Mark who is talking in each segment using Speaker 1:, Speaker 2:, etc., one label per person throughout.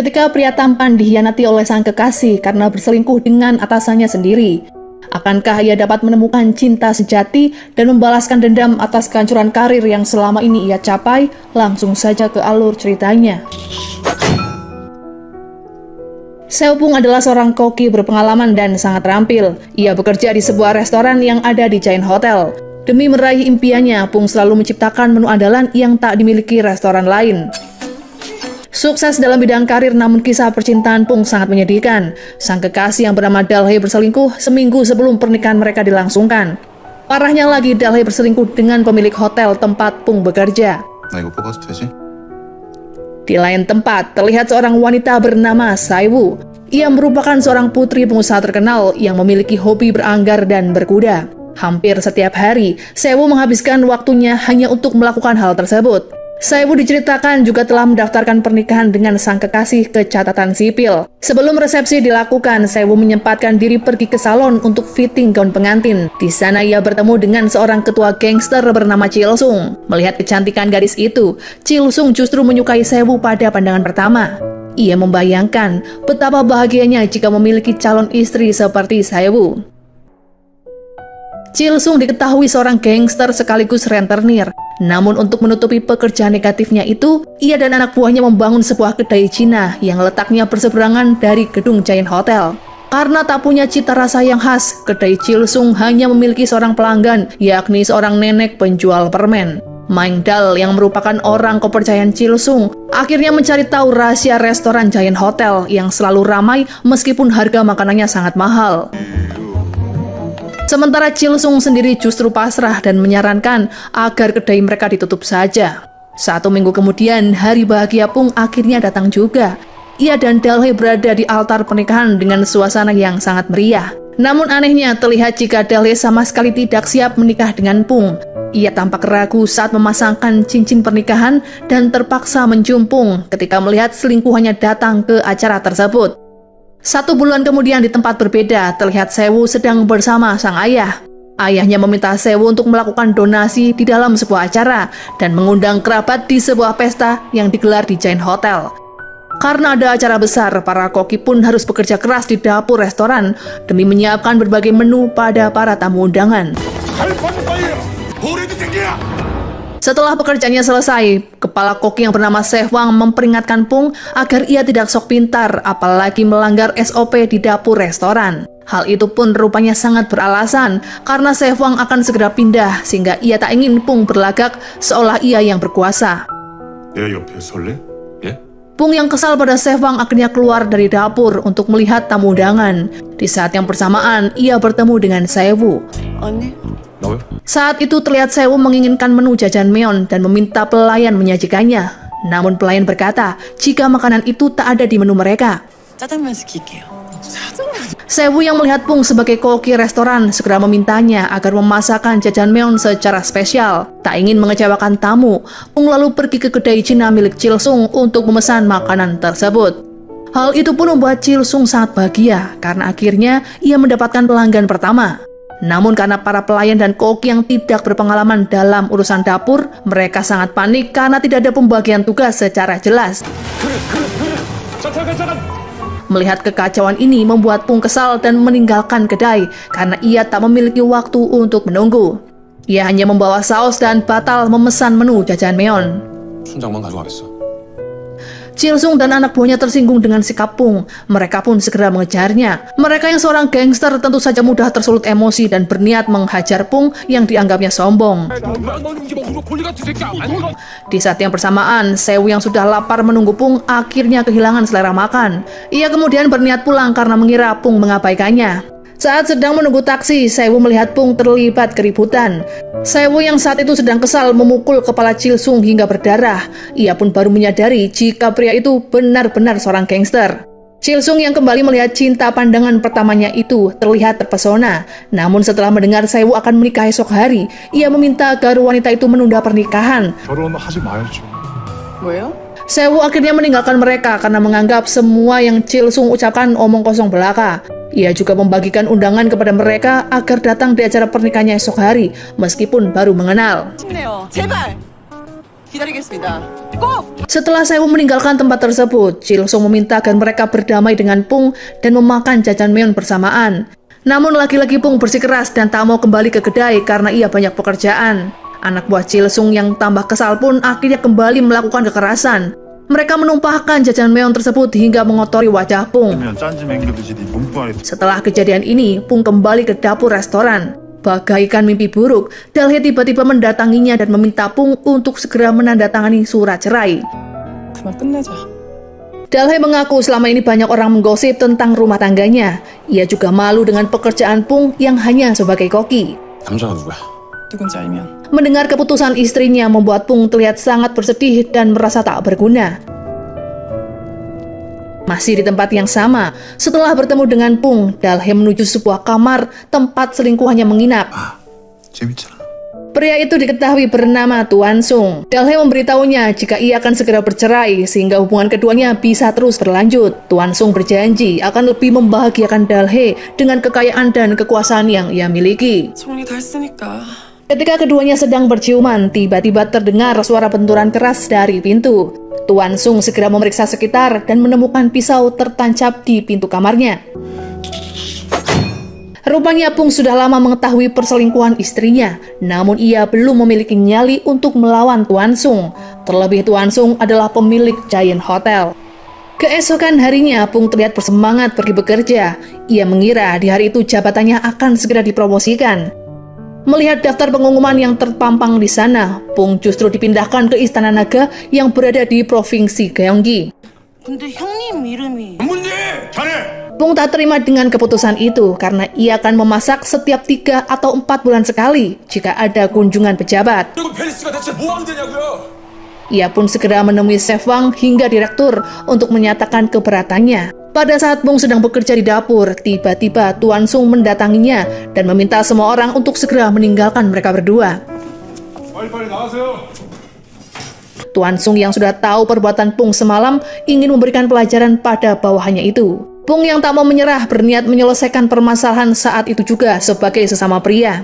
Speaker 1: ketika pria tampan dikhianati oleh sang kekasih karena berselingkuh dengan atasannya sendiri. Akankah ia dapat menemukan cinta sejati dan membalaskan dendam atas kehancuran karir yang selama ini ia capai? Langsung saja ke alur ceritanya. Seo Pung adalah seorang koki berpengalaman dan sangat terampil. Ia bekerja di sebuah restoran yang ada di Giant Hotel. Demi meraih impiannya, Pung selalu menciptakan menu andalan yang tak dimiliki restoran lain. Sukses dalam bidang karir, namun kisah percintaan Pung sangat menyedihkan. Sang kekasih yang bernama Dalhye berselingkuh seminggu sebelum pernikahan mereka dilangsungkan. Parahnya lagi, Dalhye berselingkuh dengan pemilik hotel tempat Pung bekerja. Di lain tempat, terlihat seorang wanita bernama Saiwu. Ia merupakan seorang putri pengusaha terkenal yang memiliki hobi beranggar dan berkuda. Hampir setiap hari, Saiwu menghabiskan waktunya hanya untuk melakukan hal tersebut. Saiwu diceritakan juga telah mendaftarkan pernikahan dengan sang kekasih ke catatan sipil. Sebelum resepsi dilakukan, Saiwu menyempatkan diri pergi ke salon untuk fitting gaun pengantin. Di sana ia bertemu dengan seorang ketua gangster bernama Chil-sung. Melihat kecantikan gadis itu, Chil-sung justru menyukai Saiwu pada pandangan pertama. Ia membayangkan betapa bahagianya jika memiliki calon istri seperti Saiwu. Chil-sung diketahui seorang gangster sekaligus rentenir. Namun untuk menutupi pekerjaan negatifnya itu, ia dan anak buahnya membangun sebuah kedai Cina yang letaknya berseberangan dari gedung Giant Hotel. Karena tak punya cita rasa yang khas, kedai Chil-sung hanya memiliki seorang pelanggan, yakni seorang nenek penjual permen. Maeng Dal yang merupakan orang kepercayaan Chil-sung akhirnya mencari tahu rahasia restoran Giant Hotel yang selalu ramai meskipun harga makanannya sangat mahal. Sementara Chil-sung sendiri justru pasrah dan menyarankan agar kedai mereka ditutup saja. 1 minggu kemudian, hari bahagia Pung akhirnya datang juga. Ia dan Dalhye berada di altar pernikahan dengan suasana yang sangat meriah. Namun anehnya terlihat jika Dalhye sama sekali tidak siap menikah dengan Pung. Ia tampak ragu saat memasangkan cincin pernikahan dan terpaksa mencium Pung ketika melihat selingkuhannya datang ke acara tersebut. 1 bulan kemudian di tempat berbeda, terlihat Saiwu sedang bersama sang ayah. Ayahnya meminta Saiwu untuk melakukan donasi di dalam sebuah acara dan mengundang kerabat di sebuah pesta yang digelar di Giant Hotel. Karena ada acara besar, para koki pun harus bekerja keras di dapur restoran demi menyiapkan berbagai menu pada para tamu undangan. Setelah pekerjaannya selesai, kepala koki yang bernama Sehwang memperingatkan Pung agar ia tidak sok pintar, apalagi melanggar SOP di dapur restoran. Hal itu pun rupanya sangat beralasan, karena Sehwang akan segera pindah, sehingga ia tak ingin Pung berlagak seolah ia yang berkuasa. Pung yang kesal pada Sehwang akhirnya keluar dari dapur untuk melihat tamu undangan. Di saat yang bersamaan, ia bertemu dengan Saiwu. Saat itu terlihat Saiwu menginginkan menu jajanmyeon dan meminta pelayan menyajikannya. Namun pelayan berkata jika makanan itu tak ada di menu mereka. Saiwu yang melihat Pung sebagai koki restoran segera memintanya agar memasakkan jajanmyeon secara spesial. Tak ingin mengecewakan tamu, Pung lalu pergi ke kedai Cina milik Chil-sung untuk memesan makanan tersebut. Hal itu pun membuat Chil-sung sangat bahagia karena akhirnya ia mendapatkan pelanggan pertama. Namun karena para pelayan dan koki yang tidak berpengalaman dalam urusan dapur, mereka sangat panik karena tidak ada pembagian tugas secara jelas. Melihat kekacauan ini membuat Pung kesal dan meninggalkan kedai karena ia tak memiliki waktu untuk menunggu. Ia hanya membawa saus dan batal memesan menu jajanmyeon. Chil-sung dan anak buahnya tersinggung dengan sikap Pung. Mereka pun segera mengejarnya. Mereka yang seorang gangster tentu saja mudah tersulut emosi dan berniat menghajar Pung yang dianggapnya sombong. Di saat yang bersamaan, Saiwu yang sudah lapar menunggu Pung akhirnya kehilangan selera makan. Ia kemudian berniat pulang karena mengira Pung mengabaikannya. Saat sedang menunggu taksi, Saiwu melihat Pung terlibat keributan. Saiwu yang saat itu sedang kesal memukul kepala Chil-sung hingga berdarah. Ia pun baru menyadari jika pria itu benar-benar seorang gangster. Chil-sung yang kembali melihat cinta pandangan pertamanya itu terlihat terpesona. Namun setelah mendengar Saiwu akan menikah esok hari, ia meminta agar wanita itu menunda pernikahan. Saiwu akhirnya meninggalkan mereka karena menganggap semua yang Chil-sung ucapkan omong kosong belaka. Ia juga membagikan undangan kepada mereka agar datang di acara pernikahannya esok hari, meskipun baru mengenal.
Speaker 2: 기다리겠습니다. 꼭!
Speaker 1: Setelah Sewu meninggalkan tempat tersebut, Chilsung meminta agar mereka berdamai dengan Pung dan memakan jajangmyeon bersamaan. Namun laki-laki Pung bersikeras dan tak mau kembali ke kedai karena ia banyak pekerjaan. Anak buah Chilsung yang tambah kesal pun akhirnya kembali melakukan kekerasan. Mereka menumpahkan jajangmyeon tersebut hingga mengotori wajah Pung. Setelah kejadian ini, Pung kembali ke dapur restoran. Bagaikan mimpi buruk, Dalhae tiba-tiba mendatanginya dan meminta Pung untuk segera menandatangani surat cerai.
Speaker 2: 그만 끝내자.
Speaker 1: Dalhae mengaku selama ini banyak orang menggosip tentang rumah tangganya. Ia juga malu dengan pekerjaan Pung yang hanya sebagai koki.
Speaker 3: 남자가 누구야?
Speaker 2: 누군지 알면.
Speaker 1: Mendengar keputusan istrinya membuat Pung terlihat sangat bersedih dan merasa tak berguna. Masih di tempat yang sama, setelah bertemu dengan Pung, Dalhae menuju sebuah kamar tempat selingkuhannya menginap.
Speaker 3: 재밌잖아.
Speaker 1: Pria itu diketahui bernama Tuan Sung. Dalhae memberitahunya jika ia akan segera bercerai sehingga hubungan keduanya bisa terus berlanjut. Tuan Sung berjanji akan lebih membahagiakan Dalhae dengan kekayaan dan kekuasaan yang ia miliki.
Speaker 2: 정리 다 했으니까.
Speaker 1: Ketika keduanya sedang berciuman, tiba-tiba terdengar suara benturan keras dari pintu. Tuan Sung segera memeriksa sekitar dan menemukan pisau tertancap di pintu kamarnya. Rupanya Pung sudah lama mengetahui perselingkuhan istrinya, namun ia belum memiliki nyali untuk melawan Tuan Sung. Terlebih Tuan Sung adalah pemilik Giant Hotel. Keesokan harinya, Pung terlihat bersemangat pergi bekerja. Ia mengira di hari itu jabatannya akan segera dipromosikan. Melihat daftar pengumuman yang terpampang di sana, Pung justru dipindahkan ke Istana Naga yang berada di Provinsi Gyeonggi.
Speaker 2: 근데 형님 이름이.
Speaker 3: 문제! 자네!
Speaker 1: Pung tak terima dengan keputusan itu karena ia akan memasak setiap 3 atau 4 bulan sekali jika ada kunjungan pejabat.
Speaker 3: 그리고 펠리스가 대체 뭐 하면 되냐고요?
Speaker 1: Ia pun segera menemui chef Wang hingga direktur untuk menyatakan keberatannya. Pada saat Pung sedang bekerja di dapur, tiba-tiba Tuan Sung mendatanginya dan meminta semua orang untuk segera meninggalkan mereka berdua.
Speaker 3: 빨리빨리 나가세요.
Speaker 1: Tuan Sung yang sudah tahu perbuatan Pung semalam ingin memberikan pelajaran pada bawahannya itu. Pung yang tak mau menyerah berniat menyelesaikan permasalahan saat itu juga sebagai sesama pria.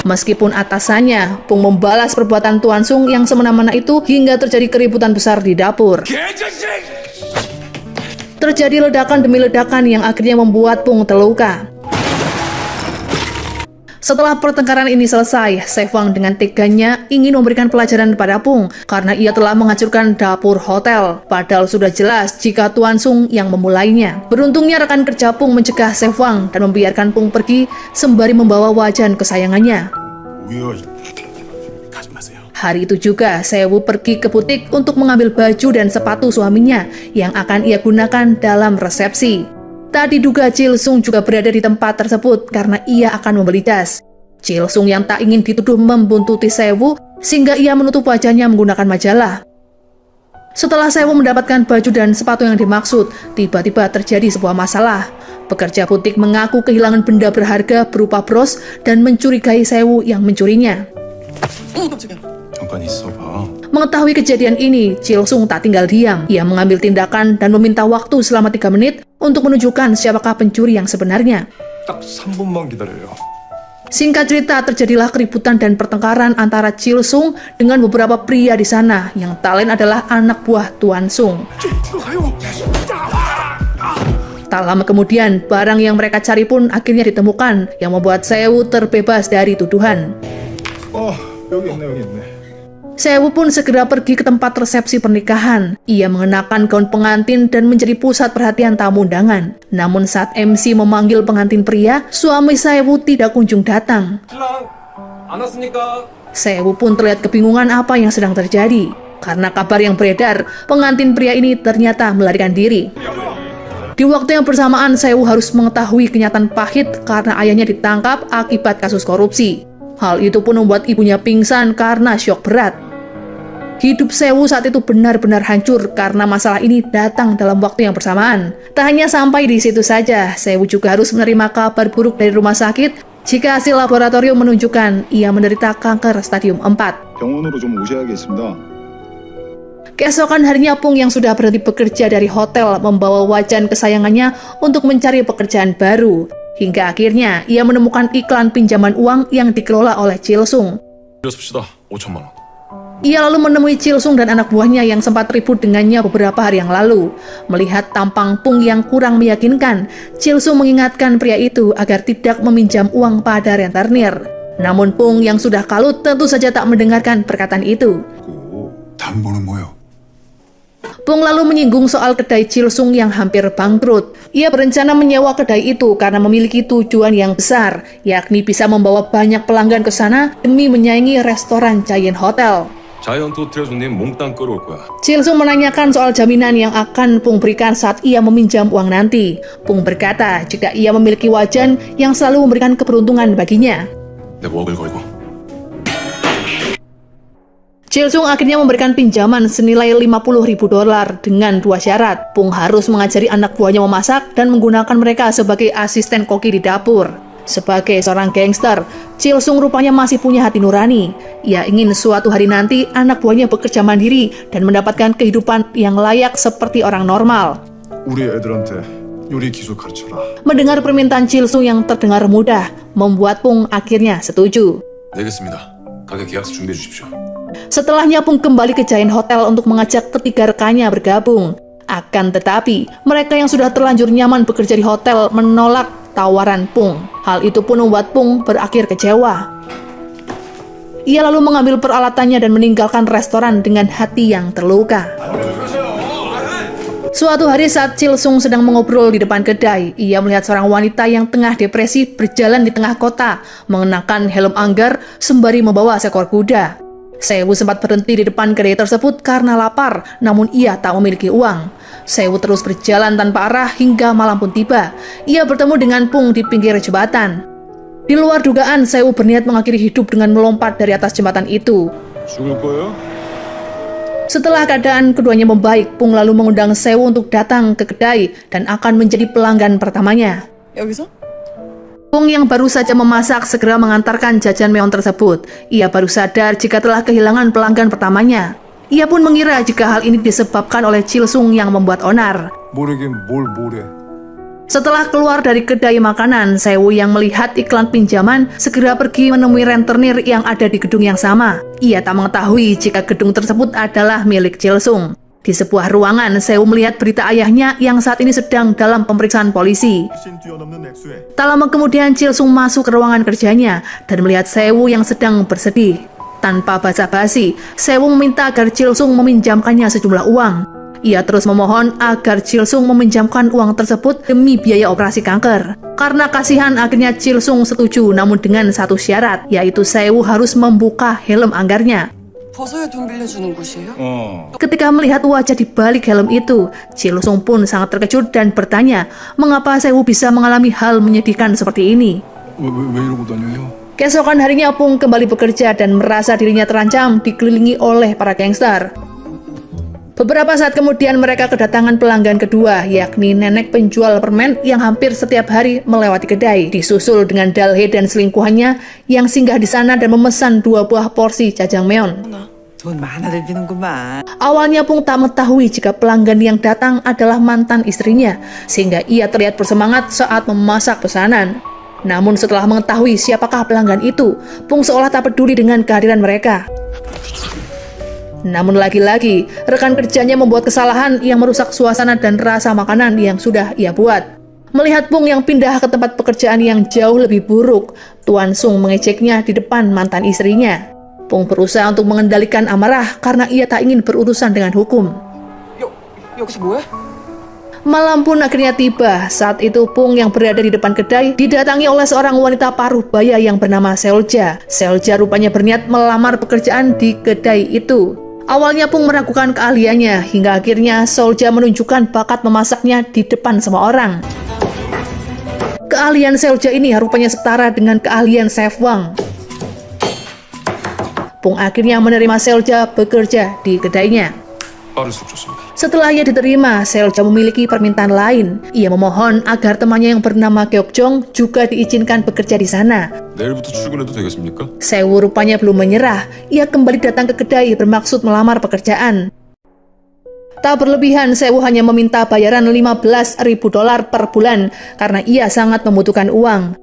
Speaker 1: Meskipun atasannya, Pung membalas perbuatan Tuan Sung yang semena-mena itu hingga terjadi keributan besar di dapur.
Speaker 3: 개자식!
Speaker 1: Terjadi ledakan demi ledakan yang akhirnya membuat Pung terluka. Setelah pertengkaran ini selesai, Chef Wang dengan teganya ingin memberikan pelajaran kepada Pung karena ia telah menghancurkan dapur hotel. Padahal sudah jelas jika Tuan Sung yang memulainya. Beruntungnya rekan kerja Pung mencegah Chef Wang dan membiarkan Pung pergi sembari membawa wajan kesayangannya.
Speaker 3: 가지 마세요.
Speaker 1: Hari itu juga, Sewu pergi ke butik untuk mengambil baju dan sepatu suaminya yang akan ia gunakan dalam resepsi. Tak diduga Chilsung juga berada di tempat tersebut karena ia akan membeli jas. Chilsung yang tak ingin dituduh membuntuti Sewu sehingga ia menutup wajahnya menggunakan majalah. Setelah Sewu mendapatkan baju dan sepatu yang dimaksud, tiba-tiba terjadi sebuah masalah. Pekerja butik mengaku kehilangan benda berharga berupa bros dan mencurigai Sewu yang mencurinya.
Speaker 3: 잠깐 있어봐.
Speaker 1: Mengetahui kejadian ini, Chilsung tak tinggal diam. Ia mengambil tindakan dan meminta waktu selama 3 menit untuk menunjukkan siapakah pencuri yang sebenarnya.
Speaker 3: 딱 3분만 기다려요.
Speaker 1: Singkat cerita, terjadilah keributan dan pertengkaran antara Chilsung dengan beberapa pria di sana, yang tak lain adalah anak buah Tuan Sung. Tak lama kemudian, barang yang mereka cari pun akhirnya ditemukan, yang membuat Sewu terbebas dari tuduhan.
Speaker 3: 여기 있네.
Speaker 1: Sewu pun segera pergi ke tempat resepsi pernikahan. Ia mengenakan gaun pengantin dan menjadi pusat perhatian tamu undangan. Namun saat MC memanggil pengantin pria, suami Sewu tidak kunjung datang.
Speaker 3: 신랑 안 왔습니까?
Speaker 1: Sewu pun terlihat kebingungan apa yang sedang terjadi. Karena kabar yang beredar, pengantin pria ini ternyata melarikan diri. Di waktu yang bersamaan, Sewu harus mengetahui kenyataan pahit karena ayahnya ditangkap akibat kasus korupsi. Hal itu pun membuat ibunya pingsan karena syok berat. Hidup Sewu saat itu benar-benar hancur karena masalah ini datang dalam waktu yang bersamaan. Tak hanya sampai di situ saja, Sewu juga harus menerima kabar buruk dari rumah sakit jika hasil laboratorium menunjukkan ia menderita kanker stadium 4.
Speaker 4: 병원으로 좀 오셔야겠습니다.
Speaker 1: Keesokan harinya Pung yang sudah berhenti bekerja dari hotel membawa wajan kesayangannya untuk mencari pekerjaan baru. Hingga akhirnya ia menemukan iklan pinjaman uang yang dikelola oleh Chilsung.
Speaker 3: 빌려줍시다. 5천만 원.
Speaker 1: Ia lalu menemui Chilsung dan anak buahnya yang sempat ribut dengannya beberapa hari yang lalu. Melihat tampang Pung yang kurang meyakinkan, Chilsung mengingatkan pria itu agar tidak meminjam uang pada rentenir. Namun Pung yang sudah kalut tentu saja tak mendengarkan perkataan itu.
Speaker 3: 담보는 뭐요?
Speaker 1: Pung lalu menyinggung soal kedai Chilsung yang hampir bangkrut. Ia berencana menyewa kedai itu karena memiliki tujuan yang besar, yakni bisa membawa banyak pelanggan ke sana demi menyaingi restoran Giant Hotel.
Speaker 3: 자이언트 호텔 손님 몽땅 끌어올 거야.
Speaker 1: Chilsung menanyakan soal jaminan yang akan Pung berikan saat ia meminjam uang nanti. Pung berkata jika ia memiliki wajan yang selalu memberikan keberuntungan baginya.
Speaker 3: 내 웍을 걸고.
Speaker 1: Chilsung akhirnya memberikan pinjaman senilai $50.000 dengan dua syarat. Pung harus mengajari anak buahnya memasak dan menggunakan mereka sebagai asisten koki di dapur. Sebagai seorang gangster, Chilsung rupanya masih punya hati nurani. Ia ingin suatu hari nanti anak buahnya bekerja mandiri dan mendapatkan kehidupan yang layak seperti orang normal.
Speaker 3: 우리 애들한테 요리 기술 가르쳐라.
Speaker 1: Mendengar permintaan Chilsung yang terdengar mudah, membuat Pung akhirnya setuju.
Speaker 3: 내겠습니다. 가게 계약서 준비해 주십시오.
Speaker 1: Setelahnya Pung kembali ke Giant Hotel untuk mengajak ketiga rekannya bergabung. Akan tetapi, mereka yang sudah terlanjur nyaman bekerja di hotel menolak tawaran Pung. Hal itu pun membuat Pung berakhir kecewa. Ia lalu mengambil peralatannya dan meninggalkan restoran dengan hati yang terluka. Suatu hari saat Chilsung sedang mengobrol di depan kedai, ia melihat seorang wanita yang tengah depresi berjalan di tengah kota, mengenakan helm anggar sembari membawa seekor kuda. Sewu sempat berhenti di depan kedai tersebut karena lapar, namun ia tak memiliki uang. Sewu terus berjalan tanpa arah hingga malam pun tiba. Ia bertemu dengan Pung di pinggir jembatan. Di luar dugaan, Sewu berniat mengakhiri hidup dengan melompat dari atas jembatan itu.
Speaker 3: 죽을 거예요?
Speaker 1: Setelah keadaan keduanya membaik, Pung lalu mengundang Sewu untuk datang ke kedai dan akan menjadi pelanggan pertamanya.
Speaker 2: 여기서?
Speaker 1: Pung yang baru saja memasak segera mengantarkan jajan meon tersebut. Ia baru sadar jika telah kehilangan pelanggan pertamanya. Ia pun mengira jika hal ini disebabkan oleh Chilsung yang membuat onar.
Speaker 3: 모르긴 뭘 모래.
Speaker 1: Setelah keluar dari kedai makanan, Sewu yang melihat iklan pinjaman segera pergi menemui rentenir yang ada di gedung yang sama. Ia tak mengetahui jika gedung tersebut adalah milik Chilsung. Di sebuah ruangan, Sewu melihat berita ayahnya yang saat ini sedang dalam pemeriksaan polisi. Tak lama kemudian Chilsung masuk ke ruangan kerjanya dan melihat Sewu yang sedang bersedih. Tanpa basa-basi, Sewu meminta agar Chilsung meminjamkannya sejumlah uang. Ia terus memohon agar Chilsung meminjamkan uang tersebut demi biaya operasi kanker. Karena kasihan, akhirnya Chilsung setuju, namun dengan satu syarat, yaitu Sewu harus membuka helm anggarnya.
Speaker 2: 벗어야 돈 빌려주는 곳이에요?
Speaker 1: Ketika melihat wajah di balik helm itu, Chilsung pun sangat terkejut dan bertanya, mengapa Sewu bisa mengalami hal menyedihkan seperti ini.
Speaker 3: 왜 이러고 다녀요?
Speaker 1: Keesokan harinya Pung kembali bekerja dan merasa dirinya terancam dikelilingi oleh para gangster. Beberapa saat kemudian mereka kedatangan pelanggan kedua, yakni nenek penjual permen yang hampir setiap hari melewati kedai, disusul dengan Dalhe dan selingkuhannya yang singgah di sana dan memesan 2 buah porsi jajangmyeon.
Speaker 2: 돈 많아들 비는구만.
Speaker 1: Awalnya Pung tak mengetahui jika pelanggan yang datang adalah mantan istrinya, sehingga ia terlihat bersemangat saat memasak pesanan. Namun setelah mengetahui siapakah pelanggan itu, Pung seolah tak peduli dengan kehadiran mereka. Namun lagi-lagi, rekan kerjanya membuat kesalahan yang merusak suasana dan rasa makanan yang sudah ia buat. Melihat Pung yang pindah ke tempat pekerjaan yang jauh lebih buruk, Tuan Sung mengejeknya di depan mantan istrinya. Pung berusaha untuk mengendalikan amarah karena ia tak ingin berurusan dengan hukum.
Speaker 2: 여기서 뭐해?
Speaker 1: Malam pun akhirnya tiba. Saat itu Pung yang berada di depan kedai didatangi oleh seorang wanita paruh baya yang bernama Seolja. Seolja rupanya berniat melamar pekerjaan di kedai itu. Awalnya Pung meragukan keahliannya, hingga akhirnya Seolja menunjukkan bakat memasaknya di depan semua orang. Keahlian Seolja ini rupanya setara dengan keahlian Chef Wang. Pung akhirnya menerima Seolja bekerja di kedainya.
Speaker 3: 빠른 속 좋습니다.
Speaker 1: Setelah ia diterima, Seolja memiliki permintaan lain. Ia memohon agar temannya yang bernama Geokjong juga diizinkan bekerja di sana.
Speaker 3: 내일부터 출근해도 되겠습니까?
Speaker 1: Sewu rupanya belum menyerah. Ia kembali datang ke kedai bermaksud melamar pekerjaan. Tak berlebihan, Sewu hanya meminta bayaran $15.000 per bulan karena ia sangat membutuhkan uang.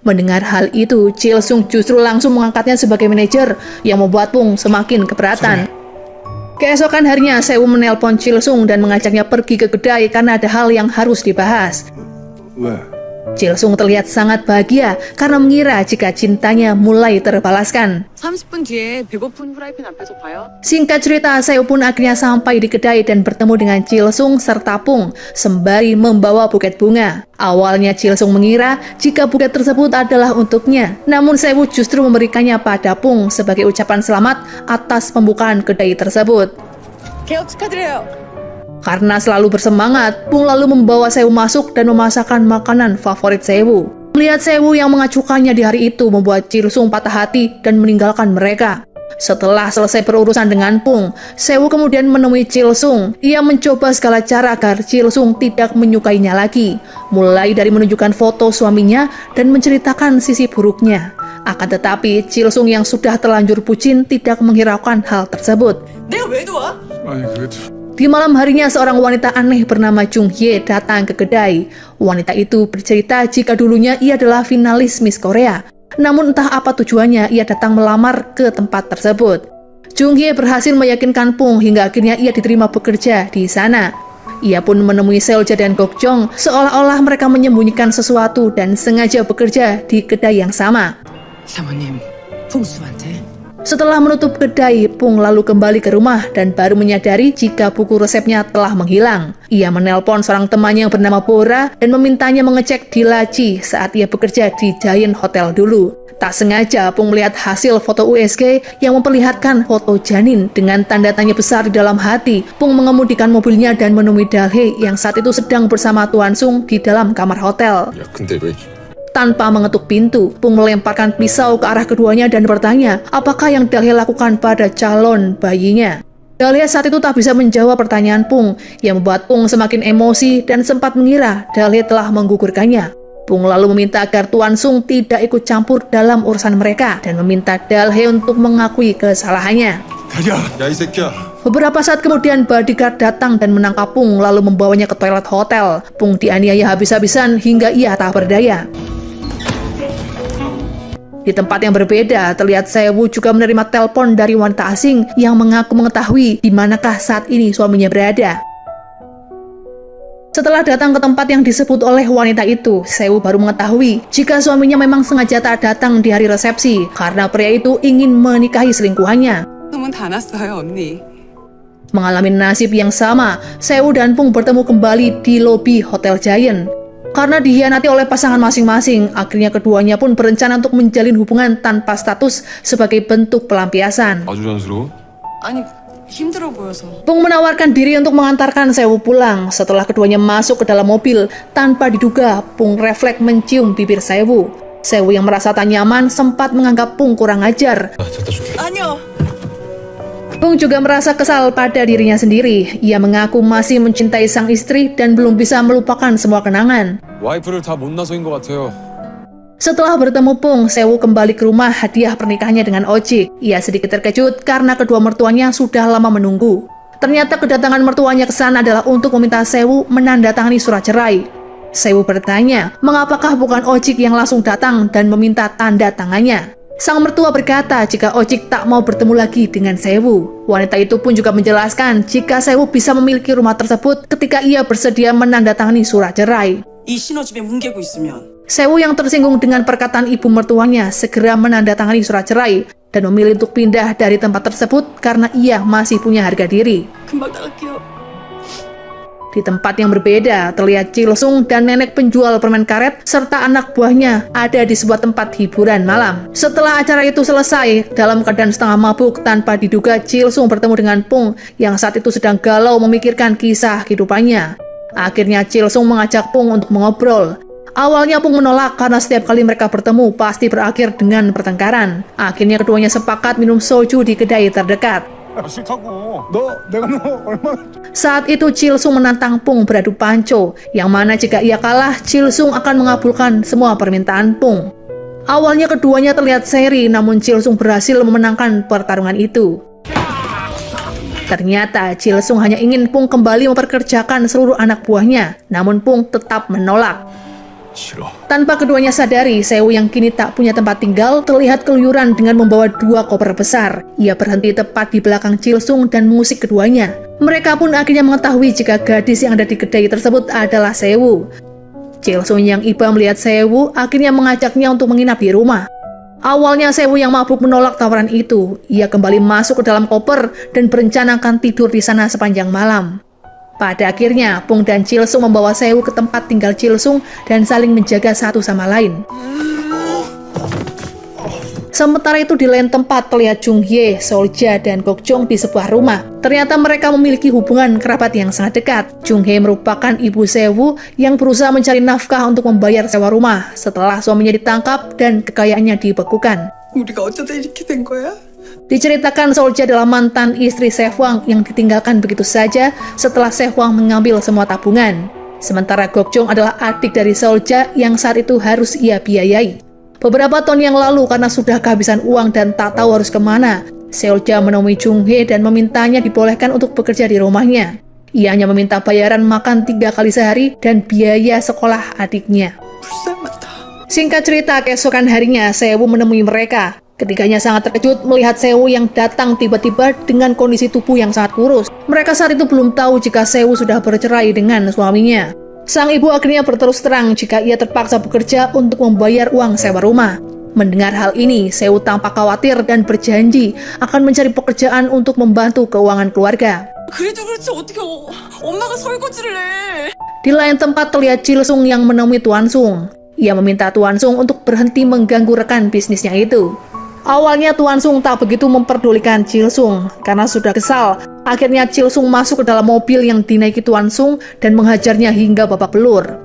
Speaker 1: Mendengar hal itu, Chil Sung justru langsung mengangkatnya sebagai manajer yang membuat Pung semakin keberatan. Keesokan harinya, Seo menelpon Chil Sung dan mengajaknya pergi ke kedai karena ada hal yang harus dibahas.
Speaker 3: 왜?
Speaker 1: Chil Sung terlihat sangat bahagia karena mengira jika cintanya mulai terbalaskan.
Speaker 2: 30분 뒤에 배고픈 후라이팬 앞에서 봐요.
Speaker 1: Singkat cerita, Seo pun akhirnya sampai di kedai dan bertemu dengan Chil Sung serta Pung sembari membawa buket bunga. Awalnya Chil Sung mengira jika buket tersebut adalah untuknya, namun Seo justru memberikannya pada Pung sebagai ucapan selamat atas pembukaan kedai tersebut.
Speaker 2: 개업 축하드려요.
Speaker 1: Karena selalu bersemangat, Pung lalu membawa Seo masuk dan memasakkan makanan favorit Seo. Melihat Seo yang mengacukannya di hari itu membuat Chil Sung patah hati dan meninggalkan mereka. Setelah selesai berurusan dengan Pung, Seo kemudian menemui Chil Sung. Ia mencoba segala cara agar Chil Sung tidak menyukainya lagi, mulai dari menunjukkan foto suaminya dan menceritakan sisi buruknya. Akan tetapi, Chil Sung yang sudah terlanjur bucin tidak menghiraukan hal tersebut.
Speaker 2: 내가 왜 도와?
Speaker 3: 아니 그래도
Speaker 1: Di malam harinya, seorang wanita aneh bernama Jung Hye datang ke kedai. Wanita itu bercerita jika dulunya ia adalah finalis Miss Korea. Namun entah apa tujuannya, ia datang melamar ke tempat tersebut. Jung Hye berhasil meyakinkan Pung hingga akhirnya ia diterima bekerja di sana. Ia pun menemui Seolja dan Gok Jong seolah-olah mereka menyembunyikan sesuatu dan sengaja bekerja di kedai yang sama.
Speaker 2: 사모님, 풍수한테
Speaker 1: Setelah menutup kedai, Pung lalu kembali ke rumah dan baru menyadari jika buku resepnya telah menghilang. Ia menelpon seorang temannya yang bernama Bora dan memintanya mengecek di laci saat ia bekerja di Giant Hotel dulu. Tak sengaja, Pung melihat hasil foto USG yang memperlihatkan foto janin dengan tanda tanya besar di dalam hati. Pung mengemudikan mobilnya dan menemui Dalhae yang saat itu sedang bersama Tuan Sung di dalam kamar hotel.
Speaker 3: 야 근데 왜
Speaker 1: Tanpa mengetuk pintu, Pung melemparkan pisau ke arah keduanya dan bertanya apakah yang Dalhae lakukan pada calon bayinya. Dalhae saat itu tak bisa menjawab pertanyaan Pung, yang membuat Pung semakin emosi dan sempat mengira Dalhae telah menggugurkannya. Pung lalu meminta agar Tuan Sung tidak ikut campur dalam urusan mereka dan meminta Dalhae untuk mengakui kesalahannya.
Speaker 3: 다리야 야이 새끼야
Speaker 1: Beberapa saat kemudian bodyguard datang dan menangkap Pung lalu membawanya ke toilet hotel. Pung dianiaya habis-habisan hingga ia tak berdaya. Di tempat yang berbeda, terlihat Seo juga menerima telepon dari wanita asing yang mengaku mengetahui di manakah saat ini suaminya berada. Setelah datang ke tempat yang disebut oleh wanita itu, Seo baru mengetahui jika suaminya memang sengaja tak datang di hari resepsi karena pria itu ingin menikahi selingkuhannya.
Speaker 2: 소문 다 났어요, 언니.
Speaker 1: Mengalami nasib yang sama, Seo dan Pung bertemu kembali di lobi Hotel Giant. Karena dihianati oleh pasangan masing-masing, akhirnya keduanya pun berencana untuk menjalin hubungan tanpa status sebagai bentuk pelampiasan.
Speaker 3: 아주 자연스러워?
Speaker 2: 아니, 힘들어 보여서.
Speaker 1: Pung menawarkan diri untuk mengantarkan Seo pulang. Setelah keduanya masuk ke dalam mobil, tanpa diduga, Pung refleks mencium bibir Seo. Seo yang merasa tak nyaman sempat menganggap Pung kurang ajar.
Speaker 2: 아니요.
Speaker 1: Pung juga merasa kesal pada dirinya sendiri. Ia mengaku masih mencintai sang istri dan belum bisa melupakan semua kenangan.
Speaker 3: 와이프를 다 못나서인 것 같아요.
Speaker 1: Setelah bertemu Pung, Seo kembali ke rumah hadiah pernikahannya dengan Ojik. Ia sedikit terkejut karena kedua mertuanya sudah lama menunggu. Ternyata kedatangan mertuanya ke sana adalah untuk meminta Seo menandatangani surat cerai. Seo bertanya, mengapakah bukan Ojik yang langsung datang dan meminta tanda tangannya? Sang mertua berkata jika Ojik tak mau bertemu lagi dengan Seo. Wanita itu pun juga menjelaskan jika Seo bisa memiliki rumah tersebut ketika ia bersedia menandatangani surat cerai.
Speaker 2: 이 신혼집에 뭉개고 있으면
Speaker 1: Seo yang tersinggung dengan perkataan ibu mertuanya segera menandatangani surat cerai dan memilih untuk pindah dari tempat tersebut karena ia masih punya harga diri.
Speaker 2: 금방 나갈게요.
Speaker 1: Di tempat yang berbeda, terlihat Chil Sung dan nenek penjual permen karet serta anak buahnya ada di sebuah tempat hiburan malam. Setelah acara itu selesai, dalam keadaan setengah mabuk tanpa diduga, Chil Sung bertemu dengan Pung yang saat itu sedang galau memikirkan kisah kehidupannya. Akhirnya Chil Sung mengajak Pung untuk mengobrol. Awalnya Pung menolak karena setiap kali mereka bertemu pasti berakhir dengan pertengkaran. Akhirnya keduanya sepakat minum soju di kedai terdekat.
Speaker 3: 싫다고 너 내가 너 얼마나
Speaker 1: Saat itu Chil Sung menantang Pung beradu panco, yang mana jika ia kalah, Chil Sung akan mengabulkan semua permintaan Pung. Awalnya keduanya terlihat seri, namun Chil Sung berhasil memenangkan pertarungan itu. Ternyata Chil Sung hanya ingin Pung kembali memperkerjakan seluruh anak buahnya, namun Pung tetap menolak.
Speaker 3: 싫어.
Speaker 1: Tanpa keduanya sadari, Sewu yang kini tak punya tempat tinggal terlihat keluyuran dengan membawa 2 koper besar. Ia berhenti tepat di belakang Chilsung dan mengusik keduanya. Mereka pun akhirnya mengetahui jika gadis yang ada di kedai tersebut adalah Sewu. Chilsung yang iba melihat Sewu akhirnya mengajaknya untuk menginap di rumah. Awalnya Sewu yang mabuk menolak tawaran itu. Ia kembali masuk ke dalam koper dan berencana akan tidur di sana sepanjang malam. Pada akhirnya, Pung dan Chilsung membawa Sewu ke tempat tinggal Chilsung dan saling menjaga satu sama lain. Sementara itu di lain tempat terlihat Jung Hye, Seolja, dan Gok Jong di sebuah rumah. Ternyata mereka memiliki hubungan kerabat yang sangat dekat. Jung Hye merupakan ibu Sewu yang berusaha mencari nafkah untuk membayar sewa rumah setelah suaminya ditangkap dan kekayaannya dibekukan.
Speaker 2: 우리가 어쩌다 이렇게 된 거야?
Speaker 1: Diceritakan Seolja adalah mantan istri Sehwang yang ditinggalkan begitu saja setelah Sehwang mengambil semua tabungan. Sementara Gok Jong adalah adik dari Seolja yang saat itu harus ia biayai. Beberapa tahun yang lalu karena sudah kehabisan uang dan tak tahu harus kemana, Seolja menemui Jung Hye dan memintanya dibolehkan untuk bekerja di rumahnya. Ia hanya meminta bayaran makan 3 kali sehari dan biaya sekolah adiknya.
Speaker 2: 불쌍하다.
Speaker 1: Singkat cerita, keesokan harinya Sewu menemui mereka. Ketiganya sangat terkejut melihat Sewu yang datang tiba-tiba dengan kondisi tubuh yang sangat kurus. Mereka saat itu belum tahu jika Sewu sudah bercerai dengan suaminya. Sang ibu akhirnya berterus terang jika ia terpaksa bekerja untuk membayar uang sewa rumah. Mendengar hal ini, Sewu tampak khawatir dan berjanji akan mencari pekerjaan untuk membantu keuangan keluarga.
Speaker 2: 그래도 그렇지 어떻게 엄마가 설거지를 해?
Speaker 1: Di lain tempat terlihat Chilsung yang menemui Tuan Sung. Ia meminta Tuan Sung untuk berhenti mengganggu rekan bisnisnya itu. Awalnya Tuan Sung tak begitu memperdulikan Chilsung karena sudah kesal. Akhirnya Chilsung masuk ke dalam mobil yang dinaiki Tuan Sung dan menghajarnya hingga babak belur.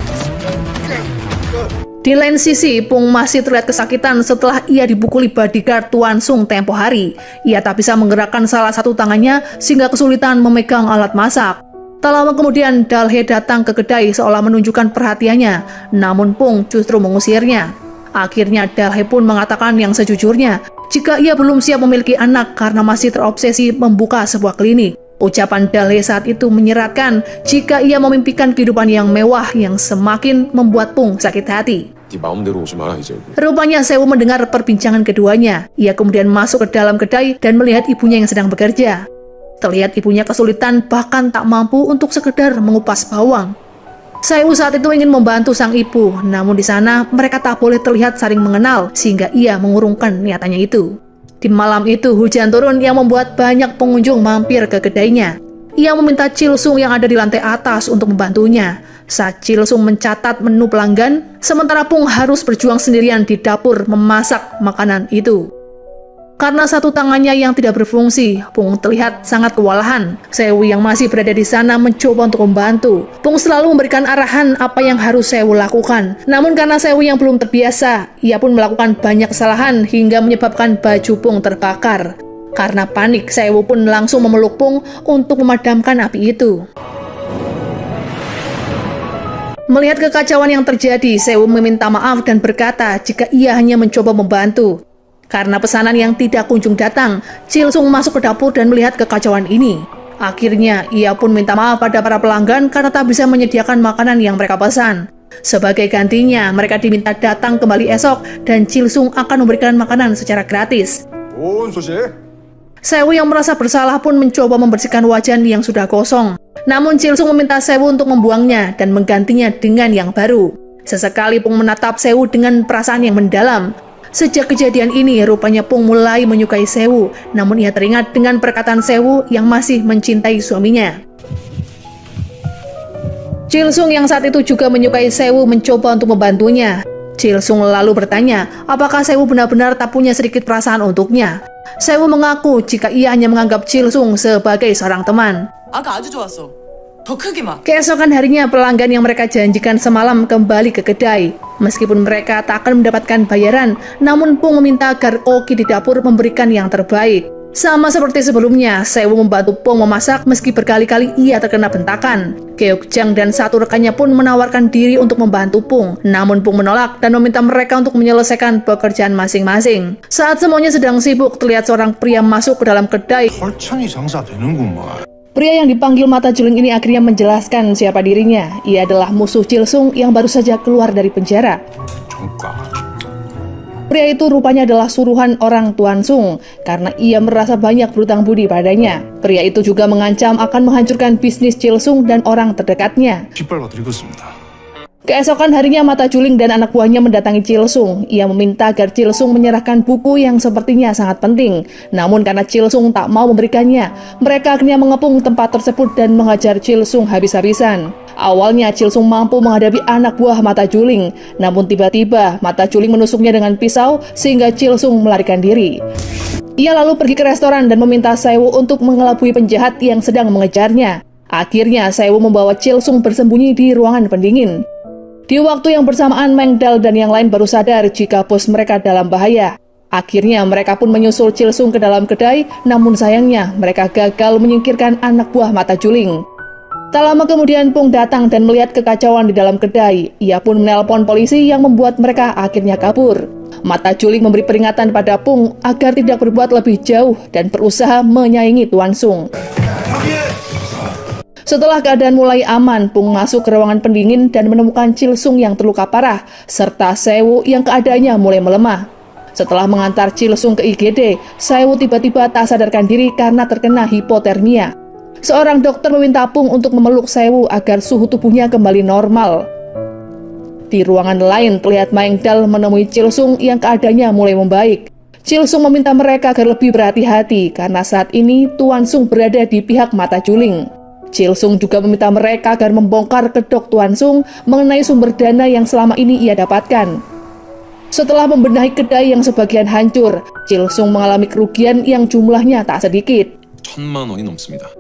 Speaker 1: Di lain sisi, Pung masih terlihat kesakitan setelah ia dipukuli bodyguard Tuan Sung tempo hari. Ia tak bisa menggerakkan salah satu tangannya sehingga kesulitan memegang alat masak. Tak lama kemudian Dalhe datang ke kedai seolah menunjukkan perhatiannya, namun Pung justru mengusirnya. Akhirnya Dalhe pun mengatakan yang sejujurnya, jika ia belum siap memiliki anak karena masih terobsesi membuka sebuah klinik. Ucapan Dalhe saat itu menyeratkan jika ia memimpikan kehidupan yang mewah yang semakin membuat Pung sakit hati.
Speaker 3: 네 마음대로 오지 마라 이제.
Speaker 1: Rupanya Sewu mendengar perbincangan keduanya. Ia kemudian masuk ke dalam kedai dan melihat ibunya yang sedang bekerja. Terlihat ibunya kesulitan bahkan tak mampu untuk sekedar mengupas bawang. Sewu saat itu ingin membantu sang ibu, namun di sana mereka tak boleh terlihat saling mengenal sehingga ia mengurungkan niatannya itu. Di malam itu hujan turun yang membuat banyak pengunjung mampir ke kedainya. Ia meminta Chilsung yang ada di lantai atas untuk membantunya. Saat Chilsung mencatat menu pelanggan, sementara Pung harus berjuang sendirian di dapur memasak makanan itu. Karena satu tangannya yang tidak berfungsi, Pung terlihat sangat kewalahan. Sewu yang masih berada di sana mencoba untuk membantu. Pung selalu memberikan arahan apa yang harus Sewu lakukan. Namun karena Sewu yang belum terbiasa, ia pun melakukan banyak kesalahan hingga menyebabkan baju Pung terbakar. Karena panik, Sewu pun langsung memeluk Pung untuk memadamkan api itu. Melihat kekacauan yang terjadi, Sewu meminta maaf dan berkata jika ia hanya mencoba membantu. Karena pesanan yang tidak kunjung datang, Chilsung masuk ke dapur dan melihat kekacauan ini. Akhirnya, ia pun minta maaf pada para pelanggan karena tak bisa menyediakan makanan yang mereka pesan. Sebagai gantinya, mereka diminta datang kembali esok dan Chilsung akan memberikan makanan secara gratis.
Speaker 3: 좋은 소식.
Speaker 1: Sewu yang merasa bersalah pun mencoba membersihkan wajan yang sudah kosong. Namun Chilsung meminta Sewu untuk membuangnya dan menggantinya dengan yang baru. Sesekali Pung menatap Sewu dengan perasaan yang mendalam. Sejak kejadian ini, rupanya Pung mulai menyukai Sewu, namun ia teringat dengan perkataan Sewu yang masih mencintai suaminya. Chilsung yang saat itu juga menyukai Sewu mencoba untuk membantunya. Chilsung lalu bertanya, apakah Sewu benar-benar tak punya sedikit perasaan untuknya. Sewu mengaku jika ia hanya menganggap Chilsung sebagai seorang teman.
Speaker 2: 아까 아주 좋았어. 더 크게 막.
Speaker 1: Keesokan harinya, pelanggan yang mereka janjikan semalam kembali ke kedai. Meskipun mereka tak akan mendapatkan bayaran, namun Pung meminta agar koki di dapur memberikan yang terbaik. Sama seperti sebelumnya, Sewu membantu Pung memasak meski berkali-kali ia terkena bentakan. Geokjang dan satu rekannya pun menawarkan diri untuk membantu Pung, namun Pung menolak dan meminta mereka untuk menyelesaikan pekerjaan masing-masing. Saat semuanya sedang sibuk, terlihat seorang pria masuk ke dalam kedai.
Speaker 3: 헐창이 장사되는구만.
Speaker 1: Pria yang dipanggil Mata Juling ini akhirnya menjelaskan siapa dirinya. Ia adalah musuh Chilsung yang baru saja keluar dari penjara. Pria itu rupanya adalah suruhan orang Tuan Sung karena ia merasa banyak berutang budi padanya. Pria itu juga mengancam akan menghancurkan bisnis Chilsung dan orang terdekatnya. Keesokan harinya Mata Juling dan anak buahnya mendatangi Chilsung. Ia meminta agar Chilsung menyerahkan buku yang sepertinya sangat penting. Namun karena Chilsung tak mau memberikannya, mereka akhirnya mengepung tempat tersebut dan menghajar Chilsung habis-habisan. Awalnya Chilsung mampu menghadapi anak buah Mata Juling, namun tiba-tiba Mata Juling menusuknya dengan pisau sehingga Chilsung melarikan diri. Ia lalu pergi ke restoran dan meminta Sae-woo untuk mengelabui penjahat yang sedang mengejarnya. Akhirnya Sae-woo membawa Chilsung bersembunyi di ruangan pendingin. Di waktu yang bersamaan, Meng Dal dan yang lain baru sadar jika bos mereka dalam bahaya. Akhirnya mereka pun menyusul Chilsung ke dalam kedai, namun sayangnya mereka gagal menyingkirkan anak buah Mata Juling. Tak lama kemudian Pung datang dan melihat kekacauan di dalam kedai. Ia pun menelpon polisi yang membuat mereka akhirnya kabur. Mata Juling memberi peringatan pada Pung agar tidak berbuat lebih jauh dan berusaha menyaingi Tuan Sung. Setelah keadaan mulai aman, Pung masuk ke ruangan pendingin dan menemukan Chilsung yang terluka parah, serta Sae-woo yang keadaannya mulai melemah. Setelah mengantar Chilsung ke IGD, Sae-woo tiba-tiba tak sadarkan diri karena terkena hipotermia. Seorang dokter meminta Pung untuk memeluk Sae-woo agar suhu tubuhnya kembali normal. Di ruangan lain, terlihat Meng Dal menemui Chilsung yang keadaannya mulai membaik. Chilsung meminta mereka agar lebih berhati-hati karena saat ini Tuan Sung berada di pihak Mata Juling. Chilsung juga meminta mereka agar membongkar kedok Tuan Sung mengenai sumber dana yang selama ini ia dapatkan. Setelah membenahi kedai yang sebagian hancur, Chilsung mengalami kerugian yang jumlahnya tak sedikit.
Speaker 3: 1,000만 원이 넘습니다.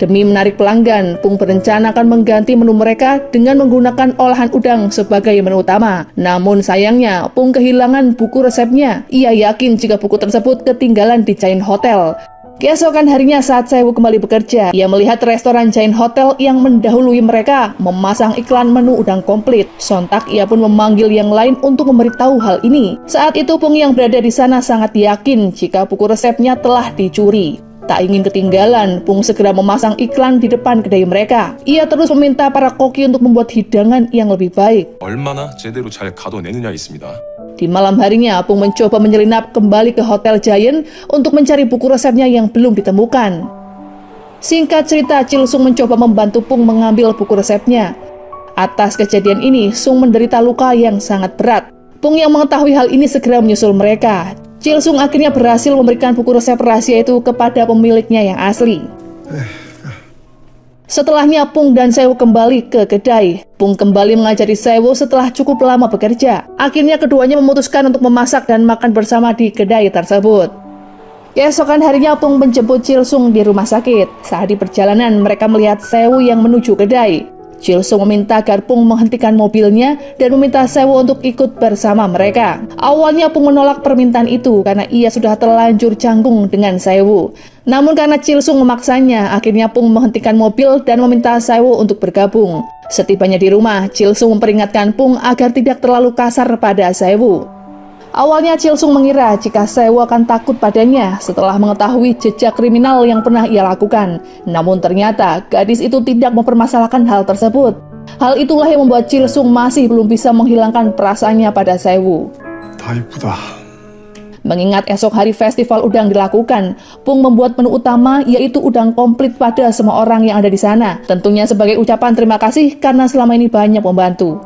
Speaker 1: Demi menarik pelanggan, Pung berencana akan mengganti menu mereka dengan menggunakan olahan udang sebagai menu utama. Namun sayangnya, Pung kehilangan buku resepnya. Ia yakin jika buku tersebut ketinggalan di Chain Hotel. Keesokan harinya saat Sae-woo kembali bekerja, ia melihat restoran Chain Hotel yang mendahului mereka memasang iklan menu udang komplit. Sontak ia pun memanggil yang lain untuk memberitahu hal ini. Saat itu Pung yang berada di sana sangat yakin jika buku resepnya telah dicuri. Tak ingin ketinggalan, Pung segera memasang iklan di depan kedai mereka. Ia terus meminta para koki untuk membuat hidangan yang lebih baik.
Speaker 3: 얼마나 제대로 잘 가둬내느냐 있습니다.
Speaker 1: Di malam harinya, Pung mencoba menyelinap kembali ke Hotel Giant untuk mencari buku resepnya yang belum ditemukan. Singkat cerita, Chilsung mencoba membantu Pung mengambil buku resepnya. Atas kejadian ini, Sung menderita luka yang sangat berat. Pung yang mengetahui hal ini segera menyusul mereka. Chilsung akhirnya berhasil memberikan buku resep rahasia itu kepada pemiliknya yang asli. Setelahnya Pung dan Sae-woo kembali ke kedai. Pung kembali mengajari Sae-woo setelah cukup lama bekerja. Akhirnya keduanya memutuskan untuk memasak dan makan bersama di kedai tersebut. Keesokan harinya Pung menjemput Chilsung di rumah sakit. Saat di perjalanan mereka melihat Sae-woo yang menuju kedai. Chilsung meminta agar Pung menghentikan mobilnya dan meminta Sae-woo untuk ikut bersama mereka. Awalnya Pung menolak permintaan itu karena ia sudah terlanjur canggung dengan Sae-woo. Namun karena Chilsung memaksanya, akhirnya Pung menghentikan mobil dan meminta Sae-woo untuk bergabung. Setibanya di rumah, Chilsung memperingatkan Pung agar tidak terlalu kasar pada Sae-woo. Awalnya Chilsung mengira jika Sae-woo akan takut padanya setelah mengetahui jejak kriminal yang pernah ia lakukan. Namun ternyata gadis itu tidak mempermasalahkan hal tersebut. Hal itulah yang membuat Chilsung masih belum bisa menghilangkan perasaannya pada Sae-woo.
Speaker 3: 다 이쁘다.
Speaker 1: Mengingat esok hari festival udang dilakukan, Pung membuat menu utama yaitu udang komplit pada semua orang yang ada di sana. Tentunya sebagai ucapan terima kasih karena selama ini banyak membantu.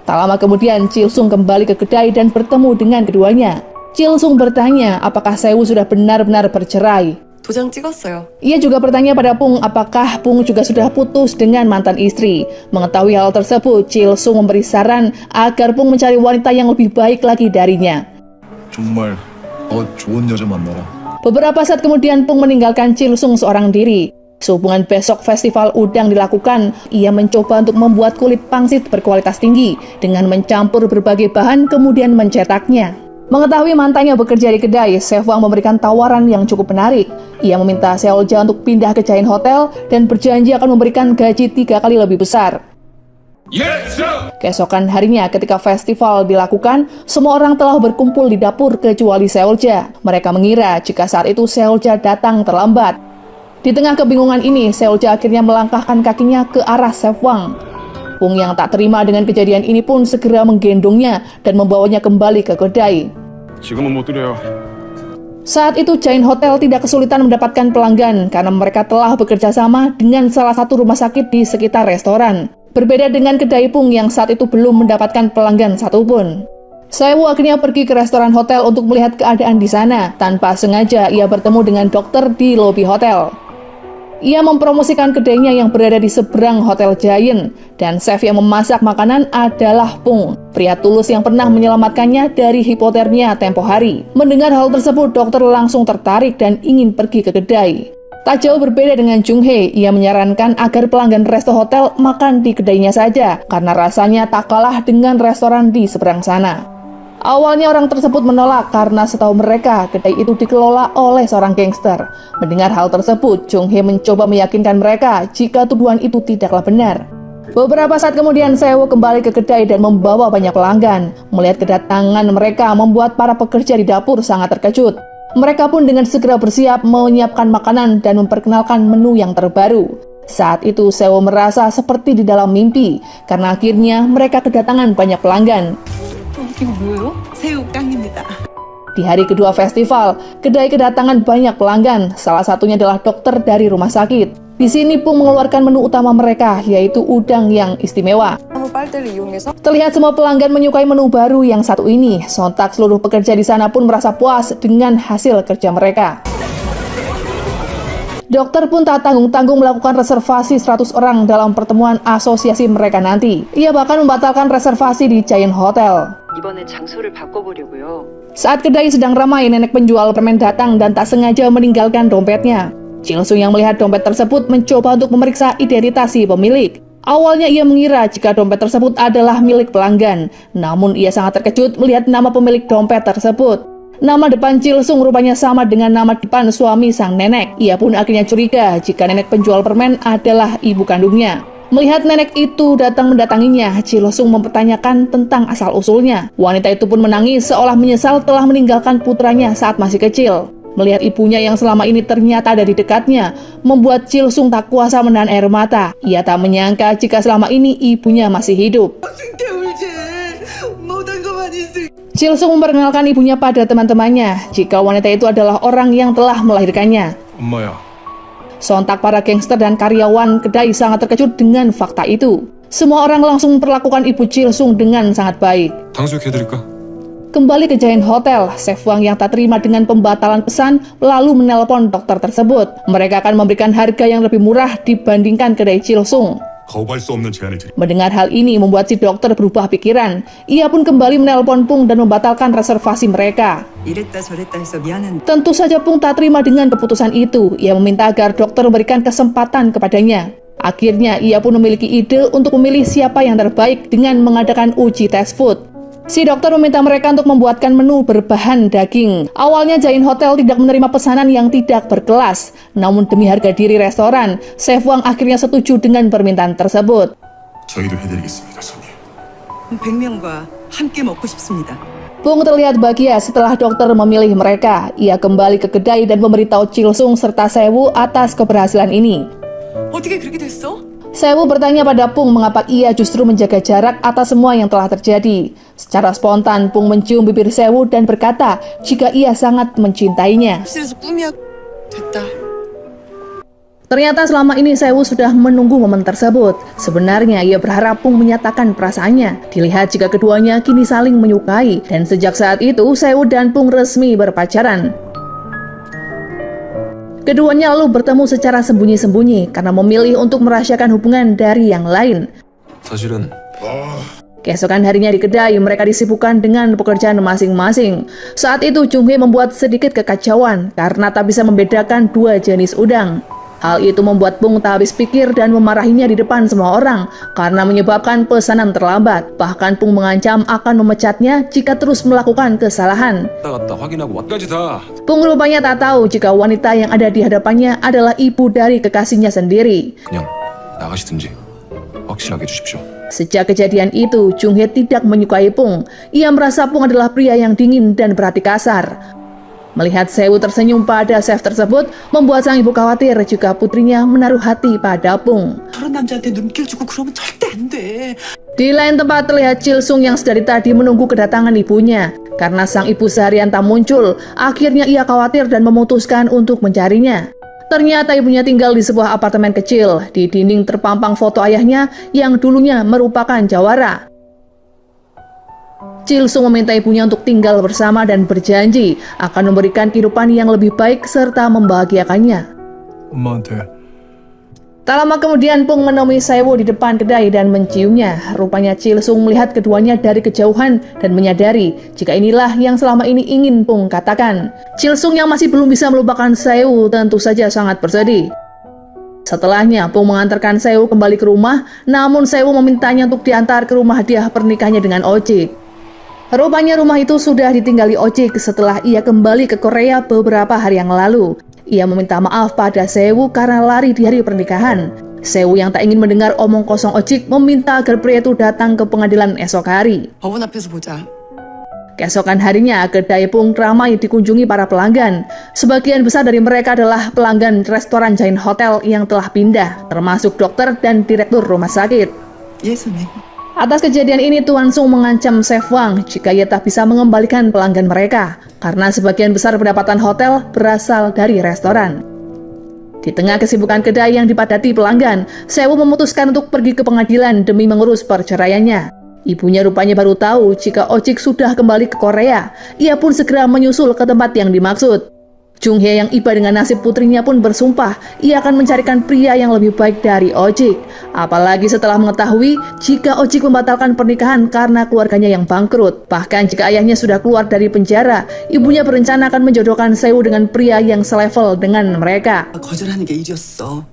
Speaker 1: Tak lama kemudian, Chilsung kembali ke kedai dan bertemu dengan keduanya. Chilsung bertanya apakah Sae-woo sudah benar-benar bercerai.
Speaker 2: 도장 찍었어요.
Speaker 1: Ia juga bertanya pada Pung apakah Pung juga sudah putus dengan mantan istri. Mengetahui hal tersebut, Chilsung memberi saran agar Pung mencari wanita yang lebih baik lagi darinya.
Speaker 4: 정말 더 좋은 여자 만나라.
Speaker 1: Beberapa saat kemudian Pung meninggalkan Chilsung seorang diri. Sehubungan besok festival udang dilakukan, ia mencoba untuk membuat kulit pangsit berkualitas tinggi dengan mencampur berbagai bahan kemudian mencetaknya. Mengetahui mantannya bekerja di kedai, Chef Wang memberikan tawaran yang cukup menarik. Ia meminta Seolja untuk pindah ke Chain Hotel dan berjanji akan memberikan gaji 3 kali lebih besar.
Speaker 3: Yes, sir.
Speaker 1: Keesokan harinya ketika festival dilakukan, semua orang telah berkumpul di dapur kecuali Seolja. Mereka mengira jika saat itu Seolja datang terlambat. Di tengah kebingungan ini, Seolja akhirnya melangkahkan kakinya ke arah Sefwang. Pung yang tak terima dengan kejadian ini pun segera menggendongnya dan membawanya kembali ke kedai.
Speaker 3: 지금은 못 드려요.
Speaker 1: Saat itu Giant Hotel tidak kesulitan mendapatkan pelanggan karena mereka telah bekerja sama dengan salah satu rumah sakit di sekitar restoran. Berbeda dengan kedai Pung yang saat itu belum mendapatkan pelanggan satupun. Sewu akhirnya pergi ke restoran hotel untuk melihat keadaan di sana. Tanpa sengaja ia bertemu dengan dokter di lobi hotel. Ia mempromosikan kedainya yang berada di seberang Hotel Giant, dan chef yang memasak makanan adalah Pung, pria tulus yang pernah menyelamatkannya dari hipotermia tempo hari. Mendengar hal tersebut, dokter langsung tertarik dan ingin pergi ke kedai. Tak jauh berbeda dengan Jung Hae, ia menyarankan agar pelanggan resto hotel makan di kedainya saja, karena rasanya tak kalah dengan restoran di seberang sana. Awalnya orang tersebut menolak karena setahu mereka kedai itu dikelola oleh seorang gangster. Mendengar hal tersebut, Jung Hae mencoba meyakinkan mereka jika tuduhan itu tidaklah benar. Beberapa saat kemudian Sewo kembali ke kedai dan membawa banyak pelanggan. Melihat kedatangan mereka membuat para pekerja di dapur sangat terkejut. Mereka pun dengan segera bersiap menyiapkan makanan dan memperkenalkan menu yang terbaru. Saat itu Sewo merasa seperti di dalam mimpi karena akhirnya mereka kedatangan banyak pelanggan.
Speaker 2: 이거 뭐예요? 새우깡입니다.
Speaker 1: Di hari kedua festival, kedai kedatangan banyak pelanggan, salah satunya adalah dokter dari rumah sakit. Di sini Pung mengeluarkan menu utama mereka, yaitu udang yang istimewa. Terlihat semua pelanggan menyukai menu baru yang satu ini. Sontak seluruh pekerja di sana pun merasa puas dengan hasil kerja mereka. Dokter pun tak tanggung-tanggung melakukan reservasi 100 orang dalam pertemuan asosiasi mereka nanti. Ia bahkan membatalkan reservasi di Giant Hotel.
Speaker 5: 이번엔 장소를 바꿔보려고요.
Speaker 1: Saat kedai sedang ramai, nenek penjual permen datang dan tak sengaja meninggalkan dompetnya. Chilsung yang melihat dompet tersebut mencoba untuk memeriksa identitas si pemilik. Awalnya ia mengira jika dompet tersebut adalah milik pelanggan, namun ia sangat terkejut melihat nama pemilik dompet tersebut. Nama depan Chilsung rupanya sama dengan nama depan suami sang nenek. Ia pun akhirnya curiga jika nenek penjual permen adalah ibu kandungnya. Melihat nenek itu datang mendatanginya, Chilsung mempertanyakan tentang asal-usulnya. Wanita itu pun menangis seolah menyesal telah meninggalkan putranya saat masih kecil. Melihat ibunya yang selama ini ternyata ada di dekatnya, membuat Chilsung tak kuasa menahan air mata. Ia tak menyangka jika selama ini ibunya masih hidup. Chilsung memperkenalkan ibunya pada teman-temannya, jika wanita itu adalah orang yang telah melahirkannya.
Speaker 3: 엄마야.
Speaker 1: Sontak para gangster dan karyawan kedai sangat terkejut dengan fakta itu. Semua orang langsung memperlakukan ibu Chilsung dengan sangat baik.
Speaker 3: 탕수육 해드릴까?
Speaker 1: Kembali ke Giant Hotel, chef Wang yang tak terima dengan pembatalan pesan lalu menelpon dokter tersebut. Mereka akan memberikan harga yang lebih murah dibandingkan kedai Chilsung.
Speaker 3: 거부할 수 없는 제안을 드립니다.
Speaker 1: Mendengar hal ini membuat si dokter berubah pikiran. Ia pun kembali menelpon Pung dan membatalkan reservasi mereka.
Speaker 2: 이랬다 저랬다 해서 미안한.
Speaker 1: Tentu saja Pung tak terima dengan keputusan itu. Ia meminta agar dokter memberikan kesempatan kepadanya. Akhirnya ia pun memiliki ide untuk memilih siapa yang terbaik dengan mengadakan uji tes food. Si dokter meminta mereka untuk membuatkan menu berbahan daging. Awalnya Giant Hotel tidak menerima pesanan yang tidak berkelas. Namun demi harga diri restoran, Chef Wang akhirnya setuju dengan permintaan tersebut.
Speaker 3: 저희도 해드리겠습니다, 손님.
Speaker 2: 100명과 함께 먹고 싶습니다.
Speaker 1: Pung terlihat bahagia setelah dokter memilih mereka. Ia kembali ke kedai dan memberitahu Chilsung serta Sewu atas keberhasilan ini.
Speaker 2: 어떻게 그렇게 됐어?
Speaker 1: Sewu bertanya pada Pung mengapa ia justru menjaga jarak atas semua yang telah terjadi. Secara spontan, Pung mencium bibir Sewu dan berkata jika ia sangat mencintainya.
Speaker 2: 실에서 꿈이야. 됐다.
Speaker 1: Ternyata selama ini Sewu sudah menunggu momen tersebut. Sebenarnya ia berharap Pung menyatakan perasaannya. Dilihat jika keduanya kini saling menyukai. Dan sejak saat itu, Sewu dan Pung resmi berpacaran. Keduanya lalu bertemu secara sembunyi-sembunyi karena memilih untuk merahasiakan hubungan dari yang lain.
Speaker 3: 사실은
Speaker 1: Keesokan harinya di kedai, mereka disibukkan dengan pekerjaan masing-masing. Saat itu Jung Hae membuat sedikit kekacauan karena tak bisa membedakan dua jenis udang. Hal itu membuat Pung tak habis pikir dan memarahinya di depan semua orang karena menyebabkan pesanan terlambat. Bahkan Pung mengancam akan memecatnya jika terus melakukan kesalahan.
Speaker 3: 갔다 확인하고 왔까지 다.
Speaker 1: Pung rupanya tak tahu jika wanita yang ada di hadapannya adalah ibu dari kekasihnya sendiri.
Speaker 3: 그냥 나가시든지 확실하게 해주십시오.
Speaker 1: Sejak kejadian itu, Jung Hae tidak menyukai Pung. Ia merasa Pung adalah pria yang dingin dan berhati kasar. Melihat Sewu tersenyum pada chef tersebut, membuat sang ibu khawatir jika putrinya menaruh hati pada Pung.
Speaker 2: 저런 남자한테 눈길 주고 그러면 절대 안 돼.
Speaker 1: Di lain tempat terlihat Chil Sung yang sedari tadi menunggu kedatangan ibunya. Karena sang ibu seharian tak muncul, akhirnya ia khawatir dan memutuskan untuk mencarinya. Ternyata ibunya tinggal di sebuah apartemen kecil. Di dinding terpampang foto ayahnya yang dulunya merupakan jawara. Chil Sung meminta ibunya untuk tinggal bersama dan berjanji akan memberikan kehidupan yang lebih baik serta membahagiakannya.
Speaker 4: 엄마한테
Speaker 1: Tak lama kemudian Pung menemui Sewu di depan kedai dan menciumnya. Rupanya Chil Sung melihat keduanya dari kejauhan dan menyadari jika inilah yang selama ini ingin Pung katakan. Chil Sung yang masih belum bisa melupakan Sewu tentu saja sangat bersedih. Setelahnya, Pung mengantarkan Sewu kembali ke rumah, namun Sewu memintanya untuk diantar ke rumah hadiah pernikahannya dengan Ojik. Rupanya rumah itu sudah ditinggali Ojik setelah ia kembali ke Korea beberapa hari yang lalu. Ia meminta maaf pada Sewu karena lari di hari pernikahan. Sewu yang tak ingin mendengar omong kosong Ojik meminta agar pria itu datang ke pengadilan esok hari.
Speaker 2: 법원 앞에서 보자.
Speaker 1: Keesokan harinya, kedai Pung ramai dikunjungi para pelanggan. Sebagian besar dari mereka adalah pelanggan restoran Giant Hotel yang telah pindah, termasuk dokter dan direktur rumah sakit.
Speaker 2: 예, 손님.
Speaker 1: Atas kejadian ini, Tuan Sung mengancam Chef Wang jika ia tak bisa mengembalikan pelanggan mereka, karena sebagian besar pendapatan hotel berasal dari restoran. Di tengah kesibukan kedai yang dipadati pelanggan, Sewu memutuskan untuk pergi ke pengadilan demi mengurus perceraiannya. Ibunya rupanya baru tahu jika Ojik sudah kembali ke Korea. Ia pun segera menyusul ke tempat yang dimaksud. Jung Hye yang iba dengan nasib putrinya pun bersumpah ia akan mencarikan pria yang lebih baik dari Ojik. Apalagi setelah mengetahui jika Ojik membatalkan pernikahan karena keluarganya yang bangkrut. Bahkan jika ayahnya sudah keluar dari penjara, ibunya berencana akan menjodohkan Sewu dengan pria yang selevel dengan mereka.
Speaker 2: 거절하는 게 일이었어.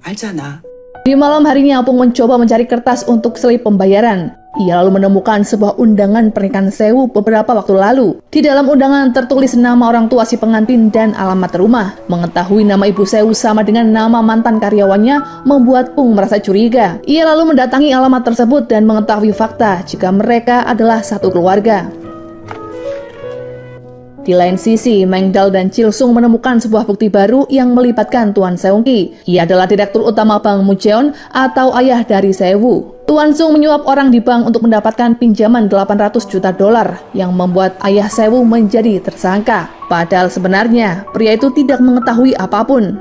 Speaker 2: 알잖아.
Speaker 1: Di malam harinya, Pung mencoba mencari kertas untuk selip pembayaran. Ia lalu menemukan sebuah undangan pernikahan Sewu beberapa waktu lalu. Di dalam undangan tertulis nama orang tua si pengantin dan alamat rumah. Mengetahui nama ibu Sewu sama dengan nama mantan karyawannya membuat Pung merasa curiga. Ia lalu mendatangi alamat tersebut dan mengetahui fakta jika mereka adalah satu keluarga. Di lain sisi, Mengdal dan Chil Sung menemukan sebuah bukti baru yang melibatkan Tuan Seung-ki. Ia adalah direktur utama Bank Mujeon atau ayah dari Sewu. Tuan Sung menyuap orang di bank untuk mendapatkan pinjaman $800 juta yang membuat ayah Sewu menjadi tersangka. Padahal sebenarnya pria itu tidak mengetahui apapun.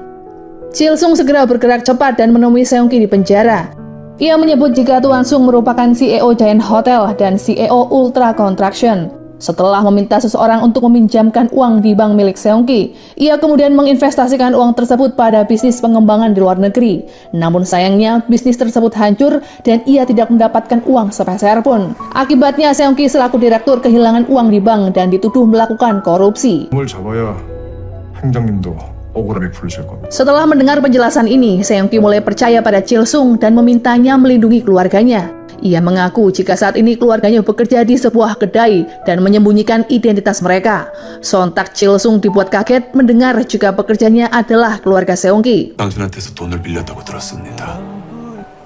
Speaker 1: Chil Sung segera bergerak cepat dan menemui Seung-ki di penjara. Ia menyebut jika Tuan Sung merupakan CEO Giant Hotel dan CEO Ultra Construction. Setelah meminta seseorang untuk meminjamkan uang di bank milik Seung-ki, ia kemudian menginvestasikan uang tersebut pada bisnis pengembangan di luar negeri. Namun sayangnya, bisnis tersebut hancur dan ia tidak mendapatkan uang sepeser pun. Akibatnya, Seung-ki selaku direktur kehilangan uang di bank dan dituduh melakukan korupsi.
Speaker 4: 뭘 잡아야 행장님도 억울함이 풀리실 겁니다.
Speaker 1: Setelah mendengar penjelasan ini, Seung-ki mulai percaya pada Chil Sung dan memintanya melindungi keluarganya. Ia mengaku jika saat ini keluarganya bekerja di sebuah kedai dan menyembunyikan identitas mereka. Sontak Chil Sung dibuat kaget mendengar jika pekerjanya adalah keluarga Seung-ki.
Speaker 3: 당신한테서 돈을 빌렸다고 들었습니다.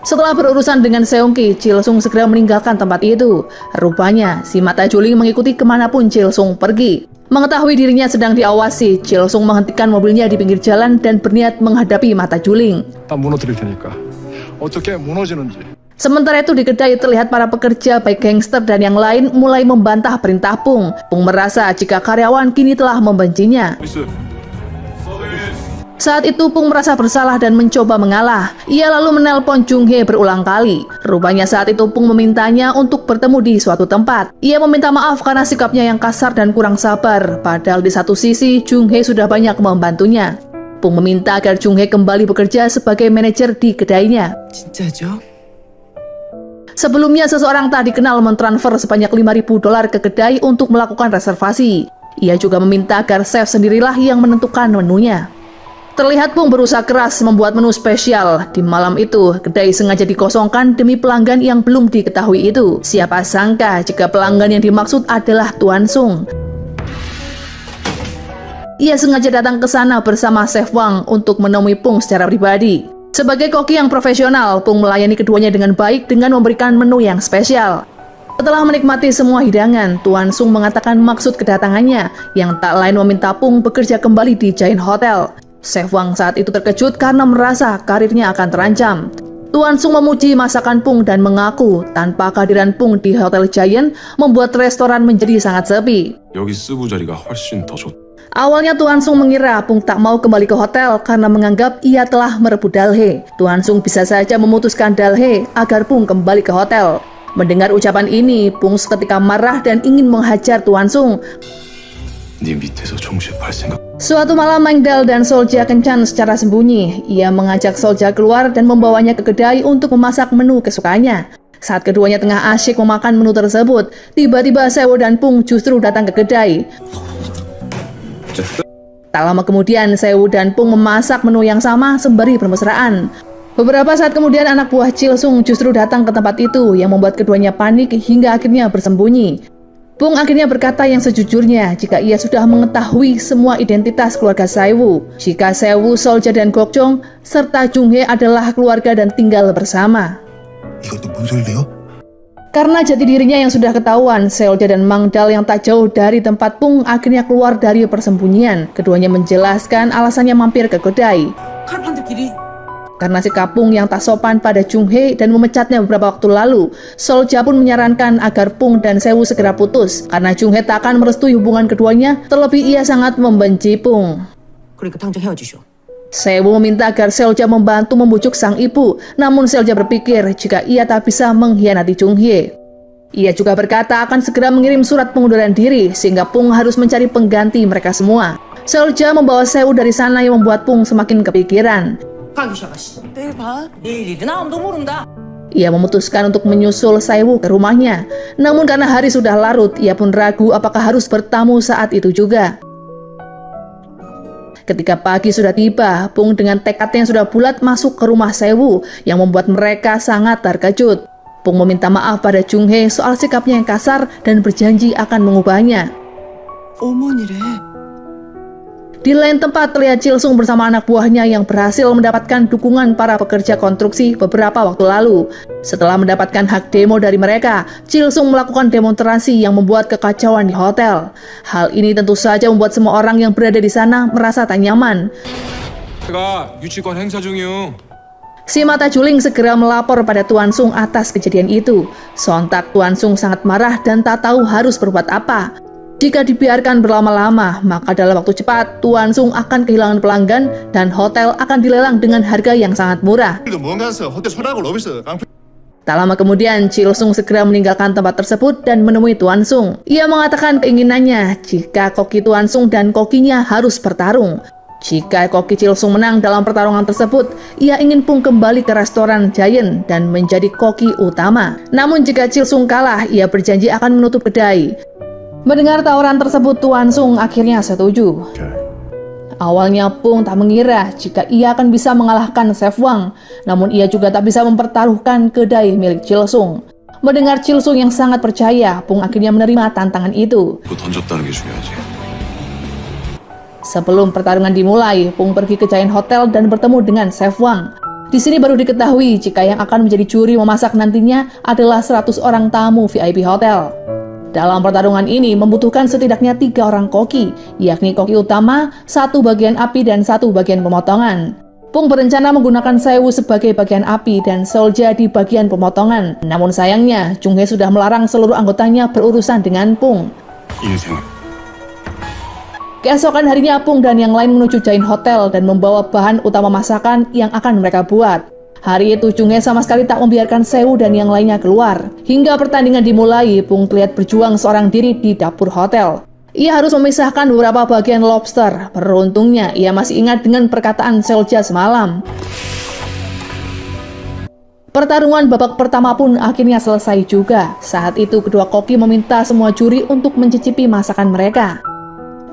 Speaker 1: Setelah berurusan dengan Seung-ki, Chil Sung segera meninggalkan tempat itu. Rupanya, si mata juling mengikuti kemanapun Chil Sung pergi. Mengetahui dirinya sedang diawasi, Chil Sung menghentikan mobilnya di pinggir jalan dan berniat menghadapi mata juling.
Speaker 4: 다 무너뜨릴 테니까 어떻게 무너지는지.
Speaker 1: Sementara itu di kedai terlihat para pekerja baik gangster dan yang lain mulai membantah perintah Pung. Pung merasa jika karyawan kini telah membencinya. Saat itu Pung merasa bersalah dan mencoba mengalah. Ia lalu menelpon Jung Hye berulang kali. Rupanya saat itu Pung memintanya untuk bertemu di suatu tempat. Ia meminta maaf karena sikapnya yang kasar dan kurang sabar. Padahal di satu sisi Jung Hye sudah banyak membantunya. Pung meminta agar Jung Hye kembali bekerja sebagai manajer di kedainya.
Speaker 2: 진짜죠?
Speaker 1: Sebelumnya, seseorang tak dikenal mentransfer sebanyak $5.000 ke kedai untuk melakukan reservasi. Ia juga meminta agar chef sendirilah yang menentukan menunya. Terlihat Pung berusaha keras membuat menu spesial. Di malam itu, kedai sengaja dikosongkan demi pelanggan yang belum diketahui itu. Siapa sangka jika pelanggan yang dimaksud adalah Tuan Sung. Ia sengaja datang ke sana bersama Chef Wang untuk menemui Pung secara pribadi. Sebagai koki yang profesional, Pung melayani keduanya dengan baik dengan memberikan menu yang spesial. Setelah menikmati semua hidangan, Tuan Sung mengatakan maksud kedatangannya yang tak lain meminta Pung bekerja kembali di Giant Hotel. Chef Wang saat itu terkejut karena merasa karirnya akan terancam. Tuan Sung memuji masakan Pung dan mengaku tanpa kehadiran Pung di Hotel Giant membuat restoran menjadi sangat sepi.
Speaker 3: 여기 스부 자리가 훨씬 더 좋.
Speaker 1: Awalnya Tuan Sung mengira Pung tak mau kembali ke hotel karena menganggap ia telah merebut Dalhe. Tuan Sung bisa saja memutuskan Dalhe agar Pung kembali ke hotel. Mendengar ucapan ini, Pung seketika marah dan ingin menghajar Tuan Sung.
Speaker 3: 네 밑에서 총시할 생각.
Speaker 1: Suatu malam Mangdal dan Solja kencan secara sembunyi. Ia mengajak Solja keluar dan membawanya ke kedai untuk memasak menu kesukaannya. Saat keduanya tengah asyik memakan menu tersebut, tiba-tiba Sewo dan Pung justru datang ke kedai. Tak lama kemudian, Sewu dan Pung memasak menu yang sama sembari bermesraan. Beberapa saat kemudian, anak buah Chil Sung justru datang ke tempat itu yang membuat keduanya panik hingga akhirnya bersembunyi. Pung akhirnya berkata yang sejujurnya jika ia sudah mengetahui semua identitas keluarga Sewu. Jika Sewu, Solja, dan Gokjong serta Junghae adalah keluarga dan tinggal bersama.
Speaker 4: 이것도 뭔 소리래요?
Speaker 1: Karena jati dirinya yang sudah ketahuan, Seolja dan Mangdal yang tak jauh dari tempat Pung akhirnya keluar dari persembunyian. Keduanya menjelaskan alasannya mampir ke kedai. Karena sikap Pung yang tak sopan pada Junghae dan memecatnya beberapa waktu lalu, Solja pun menyarankan agar Pung dan Sewu segera putus, karena Junghae tak akan merestui hubungan keduanya, terlebih ia sangat membenci Pung.
Speaker 6: 그러니까 당장 헤어지쇼.
Speaker 1: Sewu meminta agar Seolja membantu membujuk sang ibu, namun Seolja berpikir jika ia tak bisa mengkhianati Junghae. Ia juga berkata akan segera mengirim surat pengunduran diri, sehingga Pung harus mencari pengganti mereka semua. Seolja membawa Sewu dari sana yang membuat Pung semakin kepikiran.
Speaker 2: 내일 봐.
Speaker 6: 내일 일어나 아무도 모른다.
Speaker 1: Ia memutuskan untuk menyusul Sewu ke rumahnya, namun karena hari sudah larut, ia pun ragu apakah harus bertamu saat itu juga. Ketika pagi sudah tiba, Pung dengan tekad yang sudah bulat masuk ke rumah Sewu yang membuat mereka sangat terkejut. Pung meminta maaf pada Junghae soal sikapnya yang kasar dan berjanji akan mengubahnya.
Speaker 2: 어머니래.
Speaker 1: Di lain tempat, terlihat Chil Sung bersama anak buahnya yang berhasil mendapatkan dukungan para pekerja konstruksi beberapa waktu lalu. Setelah mendapatkan hak demo dari mereka, Chil Sung melakukan demonstrasi yang membuat kekacauan di hotel. Hal ini tentu saja membuat semua orang yang berada di sana merasa tak nyaman.
Speaker 3: 내가 유치권 행사 중이요.
Speaker 1: Si mata juling segera melapor pada Tuan Sung atas kejadian itu. Sontak Tuan Sung sangat marah dan tak tahu harus berbuat apa. Jika dibiarkan berlama-lama, maka dalam waktu cepat Tuan Sung akan kehilangan pelanggan dan hotel akan dilelang dengan harga yang sangat murah. Tak lama kemudian, Chil Sung segera meninggalkan tempat tersebut dan menemui Tuan Sung. Ia mengatakan keinginannya jika koki Tuan Sung dan kokinya harus bertarung. Jika koki Chil Sung menang dalam pertarungan tersebut, ia ingin Pung kembali ke restoran Giant dan menjadi koki utama. Namun jika Chil Sung kalah, ia berjanji akan menutup kedai. Mendengar tawaran tersebut, Tuan Sung akhirnya setuju. Awalnya Pung tak mengira jika ia akan bisa mengalahkan Chef Wang, namun ia juga tak bisa mempertaruhkan kedai milik Chil Sung. Mendengar Chil Sung yang sangat percaya, Pung akhirnya menerima tantangan itu.
Speaker 3: 그거 던졌다는 게 중요하지.
Speaker 1: Sebelum pertarungan dimulai, Pung pergi ke Giant Hotel dan bertemu dengan Chef Wang. Di sini baru diketahui jika yang akan menjadi juri memasak nantinya adalah 100 orang tamu VIP hotel. Dalam pertarungan ini membutuhkan setidaknya 3 orang koki, yakni koki utama, 1 bagian api, dan 1 bagian pemotongan. Pung berencana menggunakan Sewu sebagai bagian api dan Solja di bagian pemotongan. Namun sayangnya, Junghae sudah melarang seluruh anggotanya berurusan dengan Pung.
Speaker 3: 인생.
Speaker 1: Keesokan harinya, Pung dan yang lain menuju Giant Hotel dan membawa bahan utama masakan yang akan mereka buat. Hari itu Junghae sama sekali tak membiarkan Sewu dan yang lainnya keluar. Hingga pertandingan dimulai, Pung terlihat berjuang seorang diri di dapur hotel. Ia harus memisahkan beberapa bagian lobster. Beruntungnya, ia masih ingat dengan perkataan Solja semalam. Pertarungan babak pertama pun akhirnya selesai juga. Saat itu kedua koki meminta semua juri untuk mencicipi masakan mereka.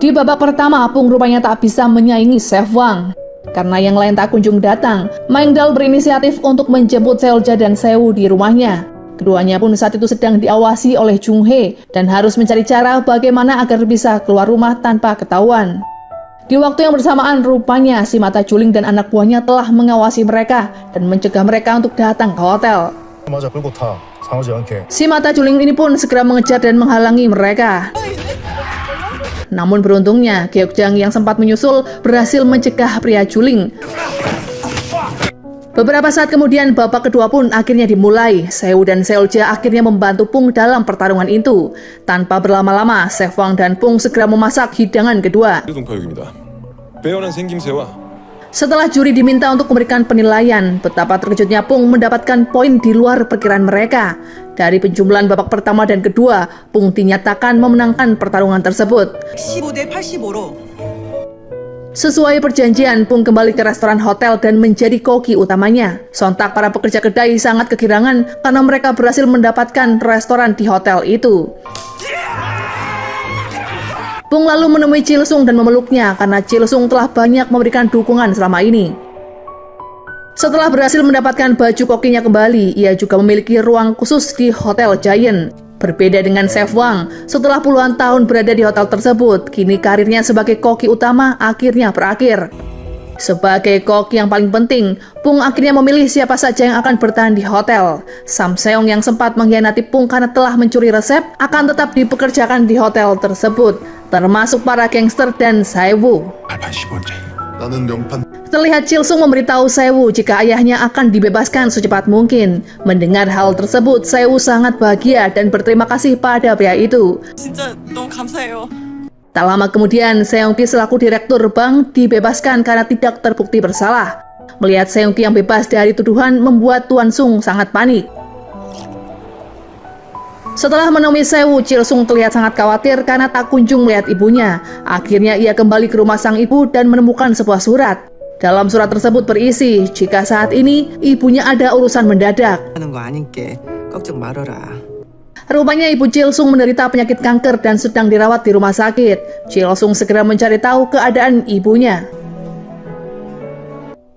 Speaker 1: Di babak pertama, Pung rupanya tak bisa menyaingi Chef Wang. Karena yang lain tak kunjung datang, Mangdal berinisiatif untuk menjemput Seolja dan Sewu di rumahnya. Keduanya pun saat itu sedang diawasi oleh Junghae dan harus mencari cara bagaimana agar bisa keluar rumah tanpa ketahuan. Di waktu yang bersamaan, rupanya si mata juling dan anak buahnya telah mengawasi mereka dan mencegah mereka untuk datang ke hotel.
Speaker 7: 맞아 끌고 타. 상하지 않게.
Speaker 1: Si mata juling ini pun segera mengejar dan menghalangi mereka. Namun beruntungnya, Geokjang yang sempat menyusul berhasil mencegah pria juling. Beberapa saat kemudian, babak kedua pun akhirnya dimulai. Sewu dan Seolja akhirnya membantu Pung dalam pertarungan itu. Tanpa berlama-lama, Sefwang dan Pung segera memasak hidangan kedua.
Speaker 3: 동파육입니다. 빼어난 생김새와
Speaker 1: Setelah juri diminta untuk memberikan penilaian, betapa terkejutnya Pung mendapatkan poin di luar perkiraan mereka. Dari penjumlahan babak pertama dan kedua, Pung dinyatakan memenangkan pertarungan tersebut.
Speaker 2: 15대 85로.
Speaker 1: Sesuai perjanjian, Pung kembali ke restoran hotel dan menjadi koki utamanya. Sontak para pekerja kedai sangat kegirangan karena mereka berhasil mendapatkan restoran di hotel itu. Pung lalu menemui Chilsung dan memeluknya karena Chilsung telah banyak memberikan dukungan selama ini. Setelah berhasil mendapatkan baju kokinya kembali, ia juga memiliki ruang khusus di Hotel Giant. Berbeda dengan Sefwang, setelah puluhan tahun berada di hotel tersebut, kini karirnya sebagai koki utama akhirnya berakhir. Sebagai koki yang paling penting, Pung akhirnya memilih siapa saja yang akan bertahan di hotel. Sam Seong yang sempat mengkhianati Pung karena telah mencuri resep akan tetap dipekerjakan di hotel tersebut, termasuk para gangster dan Saewu.
Speaker 3: 발판 15째.
Speaker 7: 나는 명판.
Speaker 1: Terlihat Chilsung memberitahu Sewu jika ayahnya akan dibebaskan secepat mungkin. Mendengar hal tersebut, Sewu sangat bahagia dan berterima kasih pada pria itu.
Speaker 2: 진짜 너무 감사해요.
Speaker 1: Tak lama kemudian, Seongki selaku direktur bank dibebaskan karena tidak terbukti bersalah. Melihat Seongki yang bebas dari tuduhan membuat Tuan Sung sangat panik. Setelah menemui Sewu, Chilsung terlihat sangat khawatir karena tak kunjung melihat ibunya. Akhirnya ia kembali ke rumah sang ibu dan menemukan sebuah surat. Dalam surat tersebut berisi, jika saat ini ibunya ada urusan mendadak.
Speaker 2: 하는 거 아닌게 걱정 말아라.
Speaker 1: Rupanya ibu Chilsung menderita penyakit kanker dan sedang dirawat di rumah sakit. Chilsung segera mencari tahu keadaan ibunya.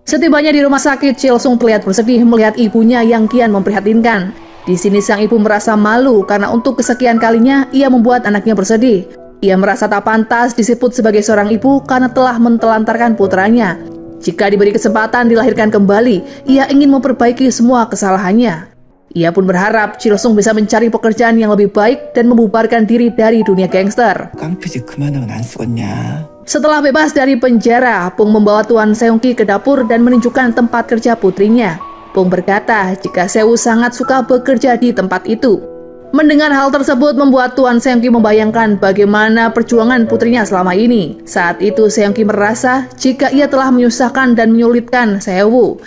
Speaker 1: Setibanya di rumah sakit, Chilsung terlihat bersedih melihat ibunya yang kian memprihatinkan. Di sini sang ibu merasa malu karena untuk kesekian kalinya ia membuat anaknya bersedih. Ia merasa tak pantas disebut sebagai seorang ibu karena telah mentelantarkan putranya. Jika diberi kesempatan dilahirkan kembali, ia ingin memperbaiki semua kesalahannya. Ia pun berharap Chilsung bisa mencari pekerjaan yang lebih baik dan membubarkan diri dari dunia gangster.
Speaker 2: 깡패지 그만하면 안 쓰겠냐.
Speaker 1: Setelah bebas dari penjara, Pung membawa Tuan Seongki ke dapur dan menunjukkan tempat kerja putrinya. Pung berkata jika Sewu sangat suka bekerja di tempat itu. Mendengar hal tersebut membuat Tuan Seongki membayangkan bagaimana perjuangan putrinya selama ini. Saat itu Seongki merasa jika ia telah menyusahkan dan menyulitkan Sewu.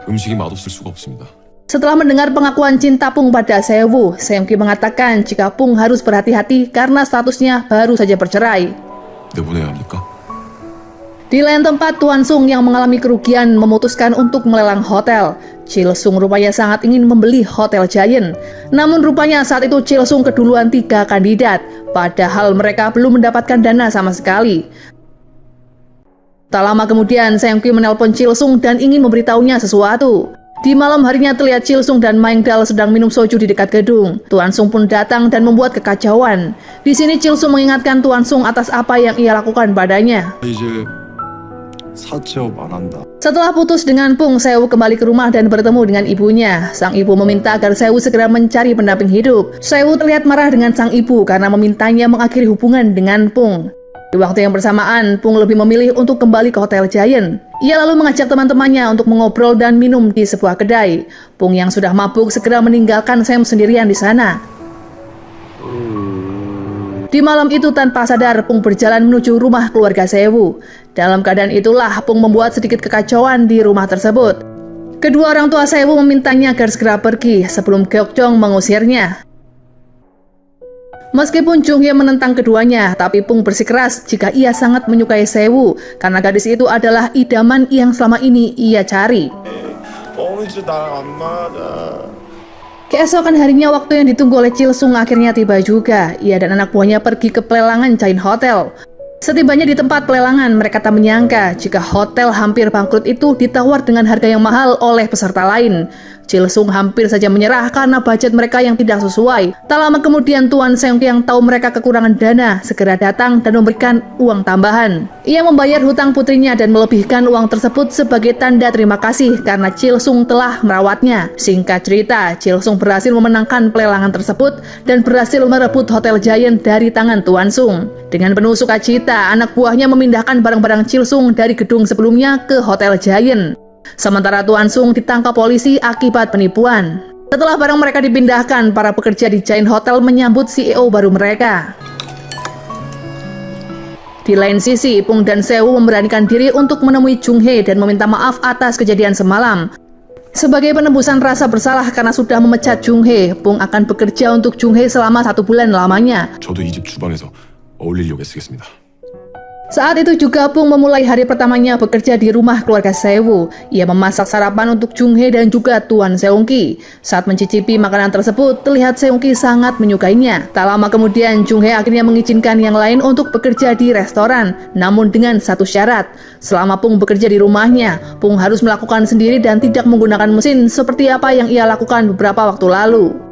Speaker 3: 음식이 맛없을 수가 없습니다.
Speaker 1: Setelah mendengar pengakuan cinta Pung pada Sewu, Seongki mengatakan jika Pung harus berhati-hati karena statusnya baru saja bercerai.
Speaker 3: 내보내야 합니까?
Speaker 1: Di lain tempat, Tuan Sung yang mengalami kerugian memutuskan untuk melelang hotel. Chilsung rupanya sangat ingin membeli Hotel Giant. Namun rupanya saat itu Chilsung keduluan 3 kandidat, padahal mereka belum mendapatkan dana sama sekali. Tak lama kemudian, Seongki menelpon Chilsung dan ingin memberitahunya sesuatu. Di malam harinya terlihat Chilsung dan Maengdal sedang minum soju di dekat gedung. Tuan Sung pun datang dan membuat kekacauan. Di sini Chilsung mengingatkan Tuan Sung atas apa yang ia lakukan padanya.
Speaker 4: 이제 사채업 안 한다.
Speaker 1: Setelah putus dengan Pung, Sewu kembali ke rumah dan bertemu dengan ibunya. Sang ibu meminta agar Sewu segera mencari pendamping hidup. Sewu terlihat marah dengan sang ibu karena memintanya mengakhiri hubungan dengan Pung. Di waktu yang bersamaan, Pung lebih memilih untuk kembali ke Hotel Giant. Ia lalu mengajak teman-temannya untuk mengobrol dan minum di sebuah kedai. Pung yang sudah mabuk segera meninggalkan Sam sendirian di sana. Di malam itu tanpa sadar, Pung berjalan menuju rumah keluarga Sewu. Dalam keadaan itulah Pung membuat sedikit kekacauan di rumah tersebut. Kedua orang tua Sewu memintanya agar segera pergi sebelum Geokjong mengusirnya. Meskipun Jung Hye menentang keduanya, tapi Pung bersikeras jika ia sangat menyukai Sewu karena gadis itu adalah idaman yang selama ini ia cari. Keesokan harinya waktu yang ditunggu oleh Chilsung akhirnya tiba juga. Ia dan anak buahnya pergi ke pelelangan Giant Hotel. Setibanya di tempat pelelangan, mereka tak menyangka jika hotel hampir bangkrut itu ditawar dengan harga yang mahal oleh peserta lain. Chil Sung hampir saja menyerah karena budget mereka yang tidak sesuai. Tak lama kemudian Tuan Seong Ki yang tahu mereka kekurangan dana segera datang dan memberikan uang tambahan. Ia membayar hutang putrinya dan melebihkan uang tersebut sebagai tanda terima kasih karena Chil Sung telah merawatnya. Singkat cerita, Chil Sung berhasil memenangkan pelelangan tersebut dan berhasil merebut Hotel Giant dari tangan Tuan Sung. Dengan penuh sukacita, anak buahnya memindahkan barang-barang Chil Sung dari gedung sebelumnya ke Hotel Giant. Sementara Tuan Sung ditangkap polisi akibat penipuan. Setelah barang mereka dipindahkan, para pekerja di Giant Hotel menyambut CEO baru mereka. Di lain sisi, Pung dan Seo memberanikan diri untuk menemui Jung Hae dan meminta maaf atas kejadian semalam. Sebagai penebusan rasa bersalah karena sudah memecat Jung Hae, Pung akan bekerja untuk Jung Hae selama 1 bulan lamanya.
Speaker 3: 저도 이 집 주방에서 어울리려고 애쓰겠습니다.
Speaker 1: Saat itu juga Pung memulai hari pertamanya bekerja di rumah keluarga Seo. Ia memasak sarapan untuk Jung Hae dan juga Tuan Seong Ki. Saat mencicipi makanan tersebut, terlihat Seong Ki sangat menyukainya. Tak lama kemudian, Jung Hae akhirnya mengizinkan yang lain untuk bekerja di restoran, namun dengan satu syarat. Selama Pung bekerja di rumahnya, Pung harus melakukan sendiri dan tidak menggunakan mesin seperti apa yang ia lakukan beberapa waktu lalu.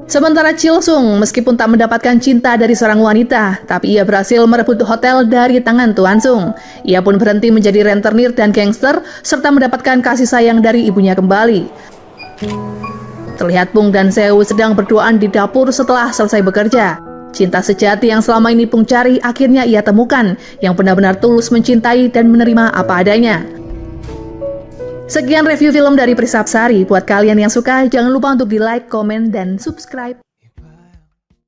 Speaker 1: Sementara Chil Sung, meskipun tak mendapatkan cinta dari seorang wanita, tapi ia berhasil merebut hotel dari tangan Tuan Sung. Ia pun berhenti menjadi rentenir dan gangster, serta mendapatkan kasih sayang dari ibunya kembali. Terlihat Pung dan Seo sedang berduaan di dapur setelah selesai bekerja. Cinta sejati yang selama ini Pung cari akhirnya ia temukan, yang benar-benar tulus mencintai dan menerima apa adanya. Sekian review film dari Prisapsari. Buat kalian yang suka, jangan lupa untuk di like, komen, dan subscribe.